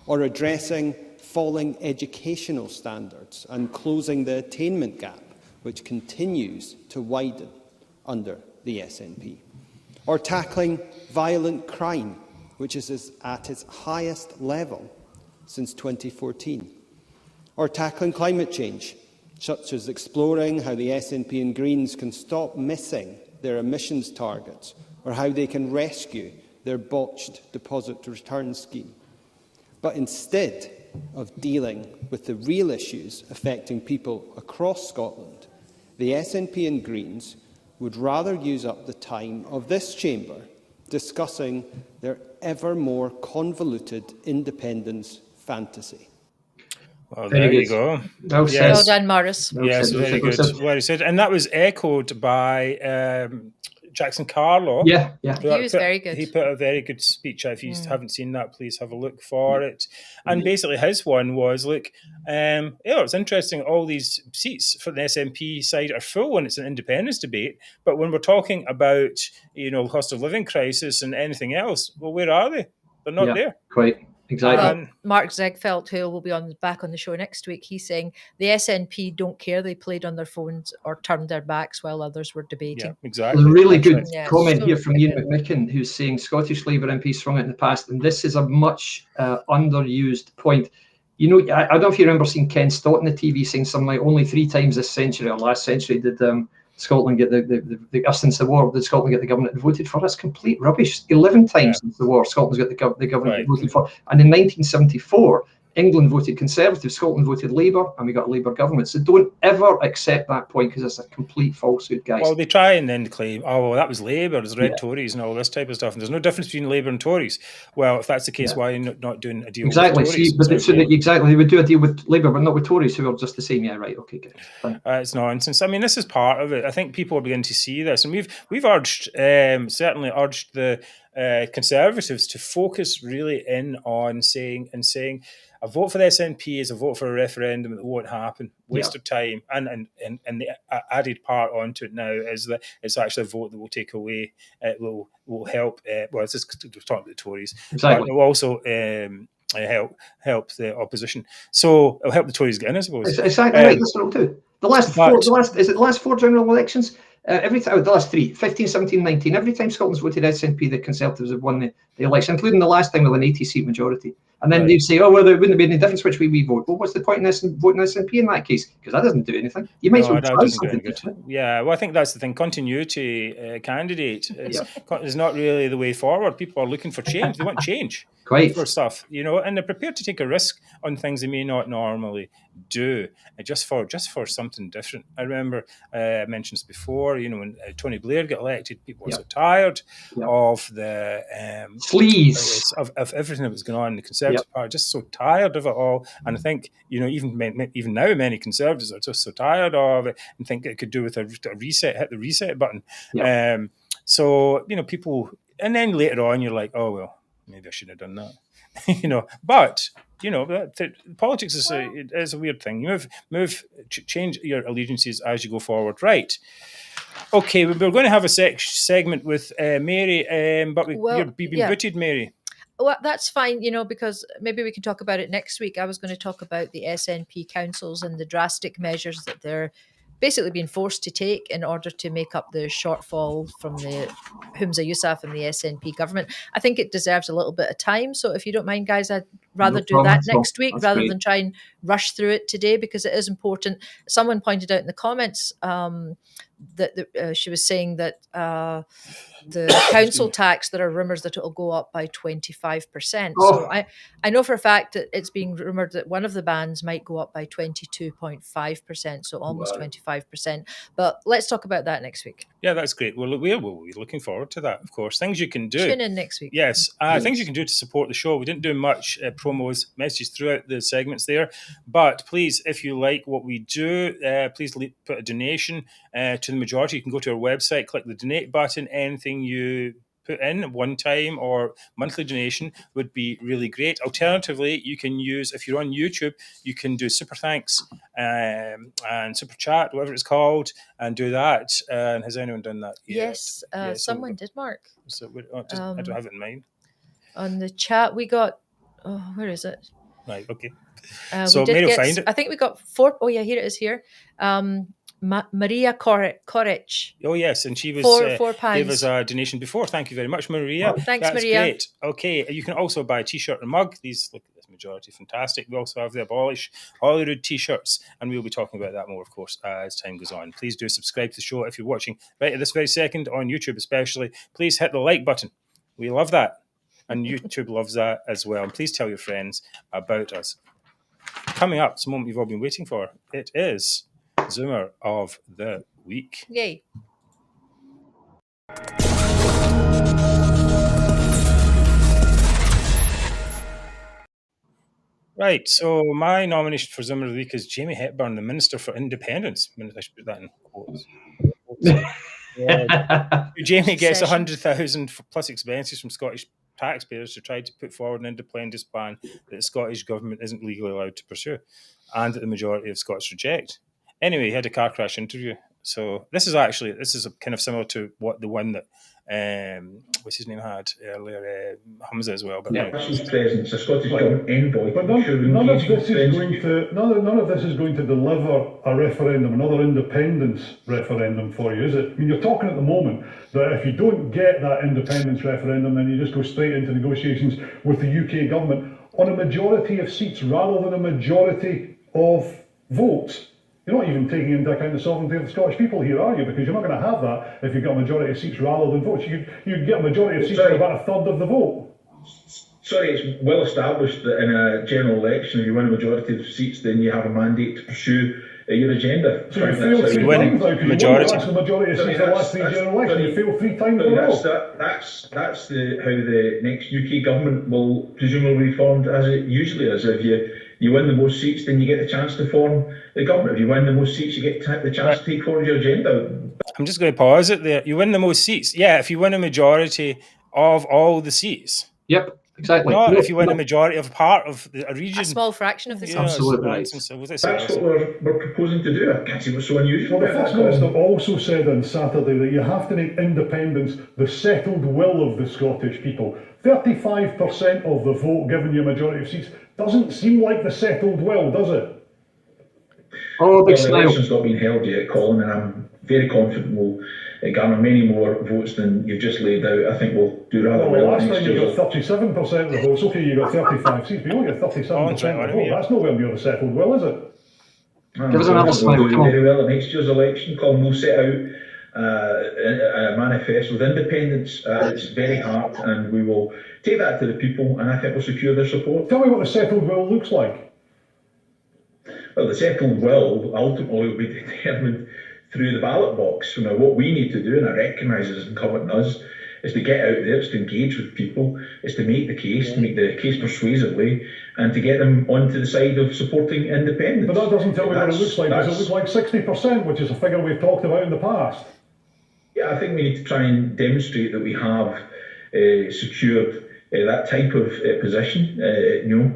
Or addressing falling educational standards and closing the attainment gap, which continues to widen under the SNP. Or tackling violent crime, which is at its highest level since 2014. Or tackling climate change, such as exploring how the SNP and Greens can stop missing their emissions targets, or how they can rescue their botched deposit return scheme. But instead of dealing with the real issues affecting people across Scotland, the SNP and Greens would rather use up the time of this chamber discussing their ever more convoluted independence fantasy. Well, there you go. Well done, Maurice. Yes, very good. Well said. And that was echoed by Jackson Carlaw. He was very good. He put a very good speech out. If you haven't seen that, please have a look for it. And basically his one was, it's interesting, all these seats for the SNP side are full when it's an independence debate, but when we're talking about, cost of living crisis and anything else, well, where are they? They're not there. Quite. Exactly. Mark Zegfeldt, who will be back on the show next week, he's saying the SNP don't care. They played on their phones or turned their backs while others were debating. Yeah, exactly. A really good comment here from Ian McMicken, who's saying Scottish Labour MPs sprung out in the past, and this is a much underused point. I don't know if you remember seeing Ken Stott on the TV saying something like only 3 times this century or last century did Scotland get since the war, did Scotland get the government it voted for? That's complete rubbish. 11 times since the war, Scotland's got the government it voted for. And in 1974, England voted Conservative, Scotland voted Labour, and we got a Labour government. So don't ever accept that point, because it's a complete falsehood, guys. Well, they try and then claim, that was Labour, there's Red Tories and all this type of stuff, and there's no difference between Labour and Tories. Well, if that's the case, why are you not doing a deal with Tories? Exactly, they would do a deal with Labour, but not with Tories, who are just the same. Yeah, right, okay, good. It's nonsense. I mean, this is part of it. I think people are beginning to see this, and we've urged, certainly urged the Conservatives to focus really in on saying a vote for the SNP is a vote for a referendum that won't happen. Waste of time. And the added part onto it now is that it's actually a vote that will take away, will help, it's just talking about the Tories. Exactly. But it will also help the opposition. So it'll help the Tories get in, I suppose. Exactly right. That's what it'll do. The last four general elections? Every time, the last 3, 15, 17, 19, every time Scotland's voted SNP, the Conservatives have won the election, including the last time with an 80-seat majority. And then they say, oh, well, there wouldn't have been any difference which way we vote. Well, what's the point in voting SNP in that case? Because that doesn't do anything. You might as well try something different. Yeah, well, I think that's the thing. Continuity candidate is not really the way forward. People are looking for change. They want change. Quite. For stuff, and they're prepared to take a risk on things they may not normally do, just for something different. I remember I mentioned this before. When Tony Blair got elected, people were so tired of the sleaze of everything that was going on in the Conservative Party, just so tired of it all. And I think even now, many Conservatives are just so tired of it and think it could do with a reset. Hit the reset button. So people, and then later on, you're like, oh well. Maybe I shouldn't have done that, But politics is a weird thing. You change your allegiances as you go forward, right? Okay, we're going to have a segment with Mary, but you've been booted, Mary. Well, that's fine, because maybe we can talk about it next week. I was going to talk about the SNP councils and the drastic measures that they're basically being forced to take in order to make up the shortfall from the Humza Yousaf and the SNP government. I think it deserves a little bit of time. So if you don't mind, guys, I'd rather do that next week rather than try and rush through it today, because it is important. Someone pointed out in the comments that she was saying that the council tax, there are rumours that it'll go up by 25%. So I know for a fact that it's being rumoured that one of the bands might go up by 22.5%, so almost 25%. But let's talk about that next week. Yeah, that's great. We'll be looking forward to that, of course. Things you can do. Tune in next week. Yes, things you can do to support the show. We didn't do much promos, messages throughout the segments there. But please, if you like what we do, please put a donation to the majority. You can go to our website, click the donate button. Anything you put in, one time or monthly donation, would be really great. Alternatively, you can use, if you're on YouTube, you can do super thanks and super chat, whatever it's called, and do that. And has anyone done that yet? Yes, someone did, Mark. So I don't have it in mind. On the chat, we got, where is it? Right, okay. So Mary will find it. I think we got 4. Oh, yeah, here it is here. Maria Koric. Oh yes, and she was £4 gave us a donation before. Thank you very much, Maria. Thanks, That's Maria. Great. Okay, you can also buy a T-shirt and mug. These, look at this majority, fantastic. We also have the Abolish Holyrood T-shirts, and we'll be talking about that more, of course, as time goes on. Please do subscribe to the show if you're watching right at this very second on YouTube, especially. Please hit the like button. We love that, and YouTube loves that as well. And please tell your friends about us. Coming up, it's a moment you've all been waiting for. It is Zoomer of the Week. Yay. Right, so my nomination for Zoomer of the Week is Jamie Hepburn, the Minister for Independence. I should put that in quotes. Jamie gets 100,000 plus expenses from Scottish taxpayers to try to put forward an independence plan that the Scottish government isn't legally allowed to pursue, and that the majority of Scots reject. Anyway, he had a car crash interview. So this is kind of similar to what the one that what's his name had earlier, Humza as well. But presence, a Scottish government envoy. But none of this is going to deliver a referendum, another independence referendum for you, is it? I mean, you're talking at the moment that if you don't get that independence referendum, then you just go straight into negotiations with the UK government on a majority of seats rather than a majority of votes. You're not even taking into account the sovereignty of the Scottish people here, are you? Because you're not going to have that if you've got a majority of seats rather than votes. You'd get a majority of seats for about a third of the vote. Sorry, it's well established that in a general election, if you win a majority of seats, then you have a mandate to pursue your agenda. So you failed 3 times now, because majority. You won the majority of seats in the last 3 general elections. You failed 3 times in a row. That's how the next UK government will presumably be formed, as it usually is. If you win the most seats, then you get the chance to form the government. If you win the most seats, you get the chance to take forward your agenda. I'm just going to pause it there. You win the most seats. Yeah, if you win a majority of all the seats. Yep. Exactly. Not if you win a majority of part of a region. A small fraction of the Yeah, absolutely right. So That's what we're proposing to do. I can't see what's so unusual. Well, the First Minister also said on Saturday that you have to make independence the settled will of the Scottish people. 35% of the vote giving you a majority of seats doesn't seem like the settled will, does it? Oh, big the smile. election's not been held yet, Colin, and I'm very confident we'll garner many more votes than you've just laid out. I think we'll do rather well. Last time you got 37% of the votes. Okay, you got 35 seats, but you only got 37% of the vote. That's nowhere near the settled will, is it? Give us another smile. We'll do very well at next year's election, Colin. We'll set out a manifesto with independence at its very heart, and we will take that to the people, and I think we'll secure their support. Tell me what the settled will looks like. Well, the settled will ultimately will be determined through the ballot box. Now, what we need to do, and I recognise as incumbent on us, is to get out there, is to engage with people, is to make the case, to make the case persuasively, and to get them onto the side of supporting independence. But that doesn't tell me what it looks like. Does it look like 60%, which is a figure we've talked about in the past? Yeah, I think we need to try and demonstrate that we have secured that type of position.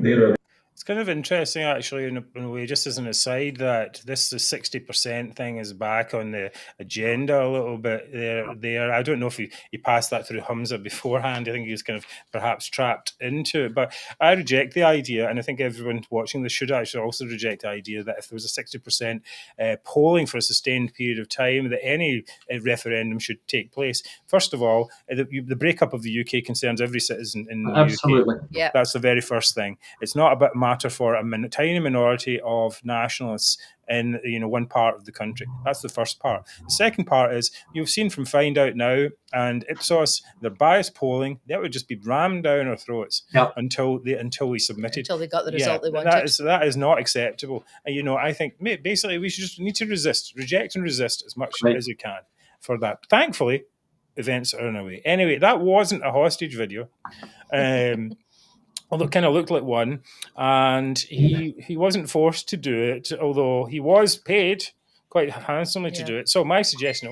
There are. It's kind of interesting, actually, in a way, just as an aside, that this 60% thing is back on the agenda a little bit there. I don't know if he passed that through Humza beforehand. I think he was kind of perhaps trapped into it. But I reject the idea, and I think everyone watching this should actually also reject the idea that if there was a 60% polling for a sustained period of time, that any referendum should take place. First of all, the breakup of the UK concerns every citizen in the Absolutely. UK. Yeah. That's the very first thing. It's not about matter for a tiny minority of nationalists in one part of the country. That's the first part. The second part is you've seen from Find Out Now and Ipsos, their biased polling, that would just be rammed down our throats until we submitted. Until they got the result they wanted. That is not acceptable. And I think basically we should just need to reject and resist as much as we can for that. Thankfully, events are on our way. Anyway, that wasn't a hostage video. Although it kind of looked like one, and he wasn't forced to do it, although he was paid quite handsomely to do it. So my suggestion,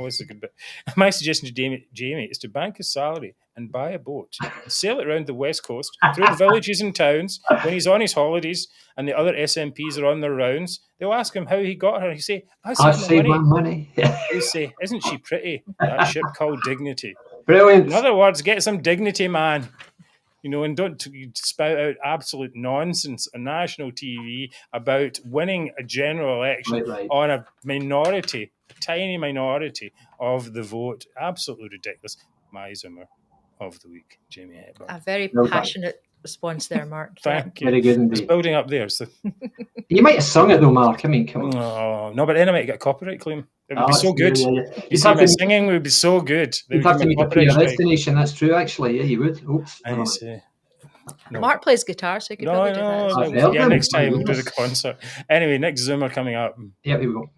my suggestion to Jamie is to bank his salary and buy a boat and sail it around the west coast, through the villages and towns when he's on his holidays and the other SMPs are on their rounds. They'll ask him how he got her. He say, I saved my money. They say, isn't she pretty? That ship called dignity. Brilliant. In other words, get some dignity, man. And don't spout out absolute nonsense on national TV about winning a general election on a minority, a tiny minority of the vote. Absolutely ridiculous. My Zoomer of the week, Jamie Hepburn. A very passionate response there, Mark. Thank you. Very good indeed. It's building up there. So. You might have sung it though, Mark. I mean, come on. Oh, no, but then I might get a copyright claim. It would be so good. You see, my singing would be so good. You'd have to make it your destination. That's true, actually. Yeah, you would. Oops. No. Mark plays guitar, so he could probably do that. Yeah, next time we'll do the concert. Anyway, next Zoomer coming up. Yeah, here we go.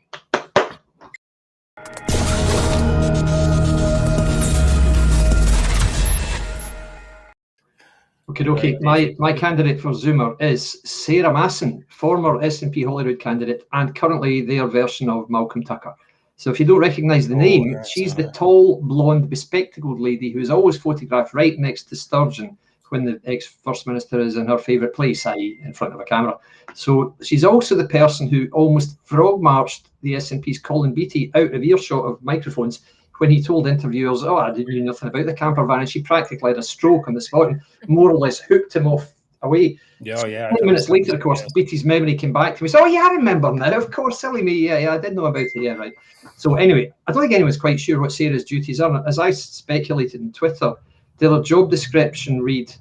Okay. My candidate for Zoomer is Sarah Masson, former SNP Holyrood candidate and currently their version of Malcolm Tucker. So if you don't recognise the name, she's the tall, blonde, bespectacled lady who is always photographed right next to Sturgeon when the ex-First Minister is in her favourite place, i.e. in front of a camera. So she's also the person who almost frog-marched the SNP's Colin Beattie out of earshot of microphones when he told interviewers, I didn't know nothing about the camper van, and she practically had a stroke on the spot and more or less hooked him off away. 20 minutes later, of course, Beattie's memory came back to me. So, I remember now. Of course, silly me. Yeah, I did know about it. Yeah, right. So anyway, I don't think anyone's quite sure what Sarah's duties are. As I speculated on Twitter, their job description read,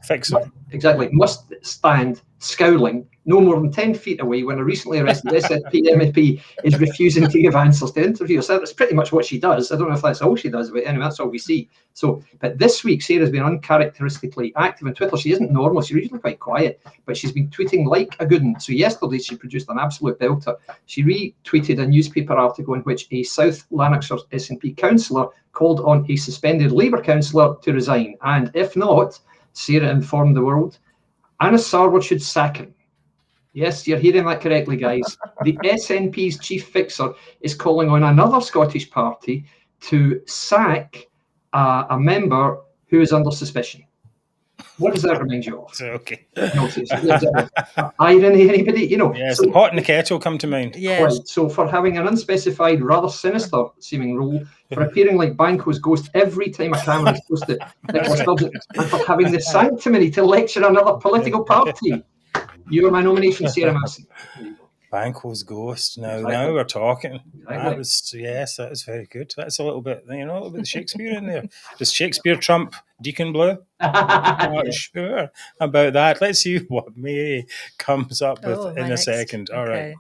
exactly, must stand scowling no more than 10 feet away when a recently arrested SNP MEP is refusing to give answers to interviewers. So that's pretty much what she does. I don't know if that's all she does, but anyway, that's all we see. So, but this week, Sarah's been uncharacteristically active on Twitter. She isn't normal. She's usually quite quiet, but she's been tweeting like a good one. So yesterday, she produced an absolute belter. She retweeted a newspaper article in which a South Lanarkshire SNP councillor called on a suspended Labour councillor to resign. And if not, Sarah informed the world, Anna Sarwar should sack him. Yes, you're hearing that correctly, guys. The SNP's chief fixer is calling on another Scottish party to sack a member who is under suspicion. What does that remind you of? So, okay. No, irony, anybody? Yes, so, the pot and the kettle come to mind. Yes. Quite. So for having an unspecified, rather sinister seeming role, for appearing like Banquo's ghost every time a camera is close to Nicholas Sturgeon, and for having the sanctimony to lecture another political party. You are my nomination, Sarah Massey. Banquo's ghost. Now Exactly. we're talking. Exactly. That was very good. That's a little bit, a little bit of Shakespeare in there. Does Shakespeare trump Deacon Blue? I'm not sure about that. Let's see what Mary comes up with in a second. All right.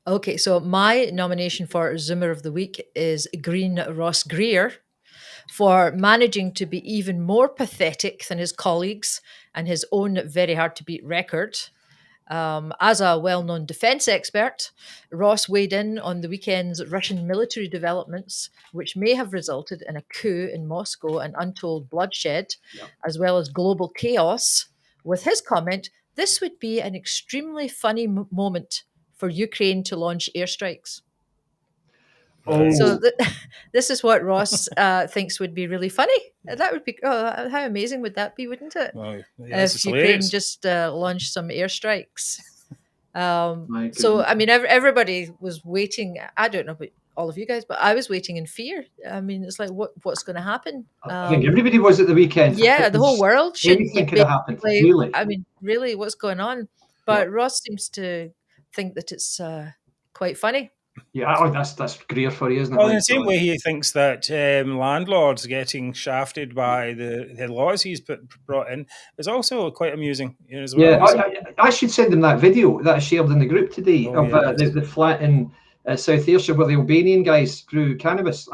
Okay, so my nomination for Zoomer of the Week is Green Ross Greer for managing to be even more pathetic than his colleagues and his own very hard-to-beat record. As a well-known defence expert, Ross weighed in on the weekend's Russian military developments, which may have resulted in a coup in Moscow and untold bloodshed, as well as global chaos, with his comment, "This would be an extremely funny moment for Ukraine to launch airstrikes." Oh. So this is what Ross thinks would be really funny. That would be, how amazing would that be, wouldn't it? Well, yes, if Ukraine just launched some airstrikes. So, I mean, everybody was waiting. I don't know about all of you guys, but I was waiting in fear. I mean, it's like, what's going to happen? I think everybody was at the weekend. Yeah, the whole world should anything could have happened. Really? I mean, really, what's going on? But Ross seems to think that it's quite funny. Yeah, that's Greer for you, isn't it? Well, in the same way, he thinks that landlords getting shafted by the laws he's brought in is also quite amusing as well. Yeah, I should send him that video that I shared in the group today of the flat in South Ayrshire where the Albanian guys grew cannabis.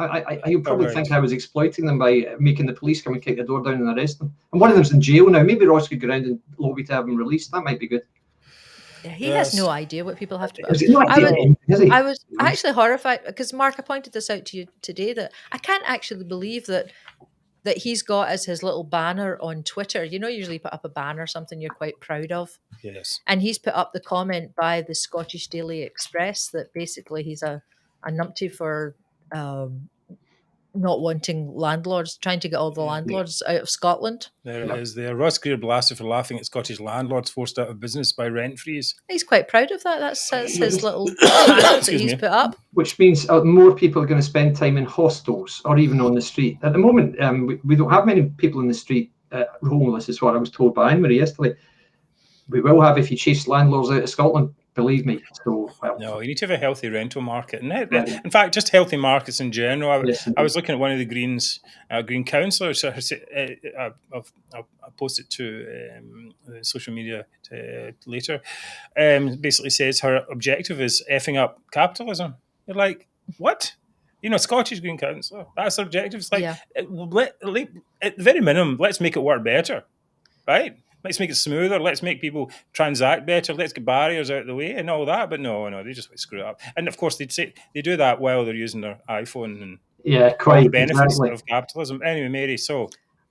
He'll probably think I was exploiting them by making the police come and kick the door down and arrest them. And one of them's in jail now. Maybe Ross could go around and lobby to have him released. That might be good. He has no idea what people have to do. I was actually horrified because, Mark, I pointed this out to you today that I can't actually believe that he's got as his little banner on Twitter. You usually put up a banner, something you're quite proud of. Yes. And he's put up the comment by the Scottish Daily Express that basically he's a numpty for not wanting landlords, trying to get all the landlords out of Scotland. There it is there. Ross Greer blasted for laughing at Scottish landlords forced out of business by rent freeze. He's quite proud of that. That's his little banner that he's put up. Which means more people are going to spend time in hostels or even on the street. At the moment, we don't have many people in the street homeless, is what I was told by Anne-Marie yesterday. We will have if you chase landlords out of Scotland. Believe me. So, no, you need to have a healthy rental market. And in fact, just healthy markets in general. I was looking at one of the Greens, Green councillors. I'll post it to social media later. Basically says her objective is effing up capitalism. You're like, what? Scottish Green Council. That's her objective. It's like, at the very minimum, let's make it work better, right? Let's make it smoother. Let's make people transact better. Let's get barriers out of the way and all that. But no, they just screw it up. And of course, they do that while they're using their iPhone and quite all the benefits of capitalism. Anyway, Mary,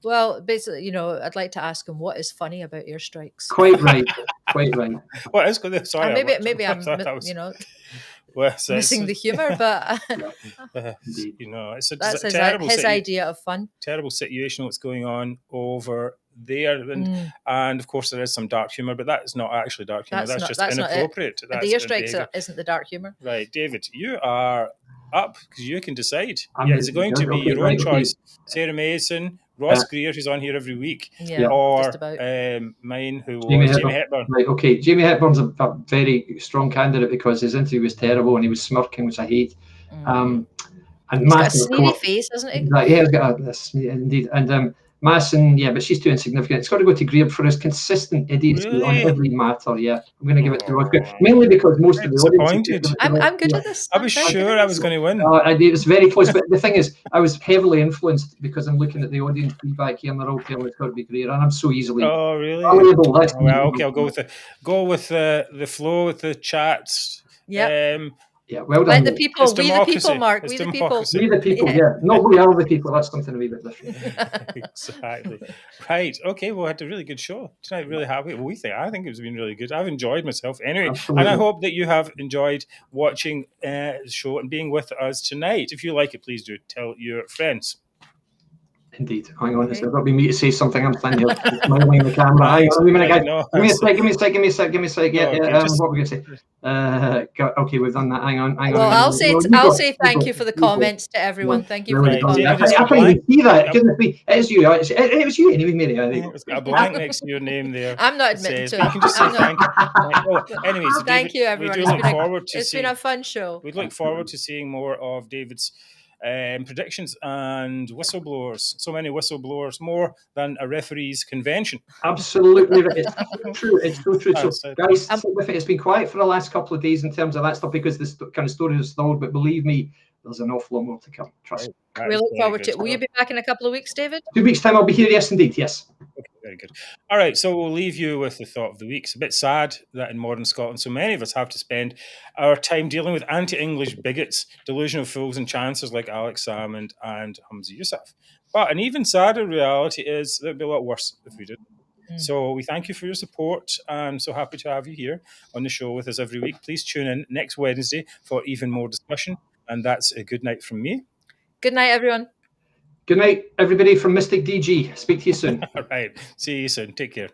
well, basically, I'd like to ask him what is funny about airstrikes. Quite right. What is good? Sorry, maybe I'm missing the humour, but it's that's a terrible his idea of fun. Terrible situation what's going on over there, and of course there is some dark humour, but that is not actually dark humour. That's just inappropriate. The airstrikes isn't the dark humour, right? David, you are up because you can decide. Is it going to be your own choice, Sarah Mason, Ross Greer, who's on here every week, or mine, who was Jamie Hepburn? Right, okay. Jamie Hepburn's a very strong candidate because his interview was terrible and he was smirking, which I hate. And he's got a sneery face, hasn't he? Right, yeah, he's got indeed. And Musson, but she's too insignificant. It's got to go to Greer for his consistent idiocy on every matter. Yeah, I'm going to give it to Ross Greer, mainly because most of the audience. I'm good at this. I was sure I was going to win. It was very close, but the thing is, I was heavily influenced because I'm looking at the audience feedback here, and they're all telling it's got to be Greer, and I'm so easily. Oh, really? Okay, I'll go with the flow with the chats. Yeah. Yeah, well done. Let the people, It's we the people, democracy. Mark, It's we the people. democracy. We the people, yeah. Not we are the people. That's something a wee bit different. Exactly. Right. Okay. Well, we had a really good show tonight. Really happy. Well, I think it's been really good. I've enjoyed myself anyway, Absolutely. and I hope that you have enjoyed watching the show and being with us tonight. If you like it, please do tell your friends. Indeed. Hang on, it's not been me to say something. I'm standing here smiling in the camera. Hang on a minute, guys. No, give me a sec. Yeah, okay, what were we going to say? Okay, we've done that. Hang on. Well, I'll say thank you for the comments to everyone. Thank you for the comments. I can't even see that. Goodness me. It is you. It was you anyway, Mary. It's got a blank next to your name there. I'm not admitting to it. You can just say thank you. Well, anyways, thank you, everyone. It's been a fun show. We look forward to seeing more of David's predictions and whistleblowers. So many whistleblowers, more than a referee's convention. Absolutely. It's so true. It's so true. So, guys, sit with it. It's been quiet for the last couple of days in terms of that stuff because this kind of story is stalled, but believe me, there's an awful lot more to come. Trust me. We look forward to it. Will you be back in a couple of weeks, David? 2 weeks' time, I'll be here. Yes, indeed. Yes. Okay, very good. All right, so we'll leave you with the thought of the week. It's a bit sad that in modern Scotland, so many of us have to spend our time dealing with anti-English bigots, delusional fools and chancers like Alex Salmond and Humza Youssef. But an even sadder reality is that it'd be a lot worse if we didn't. So we thank you for your support. I'm so happy to have you here on the show with us every week. Please tune in next Wednesday for even more discussion. And that's a good night from me. Good night, everyone. Good night, everybody from Mystic DG. Speak to you soon. All right. See you soon. Take care.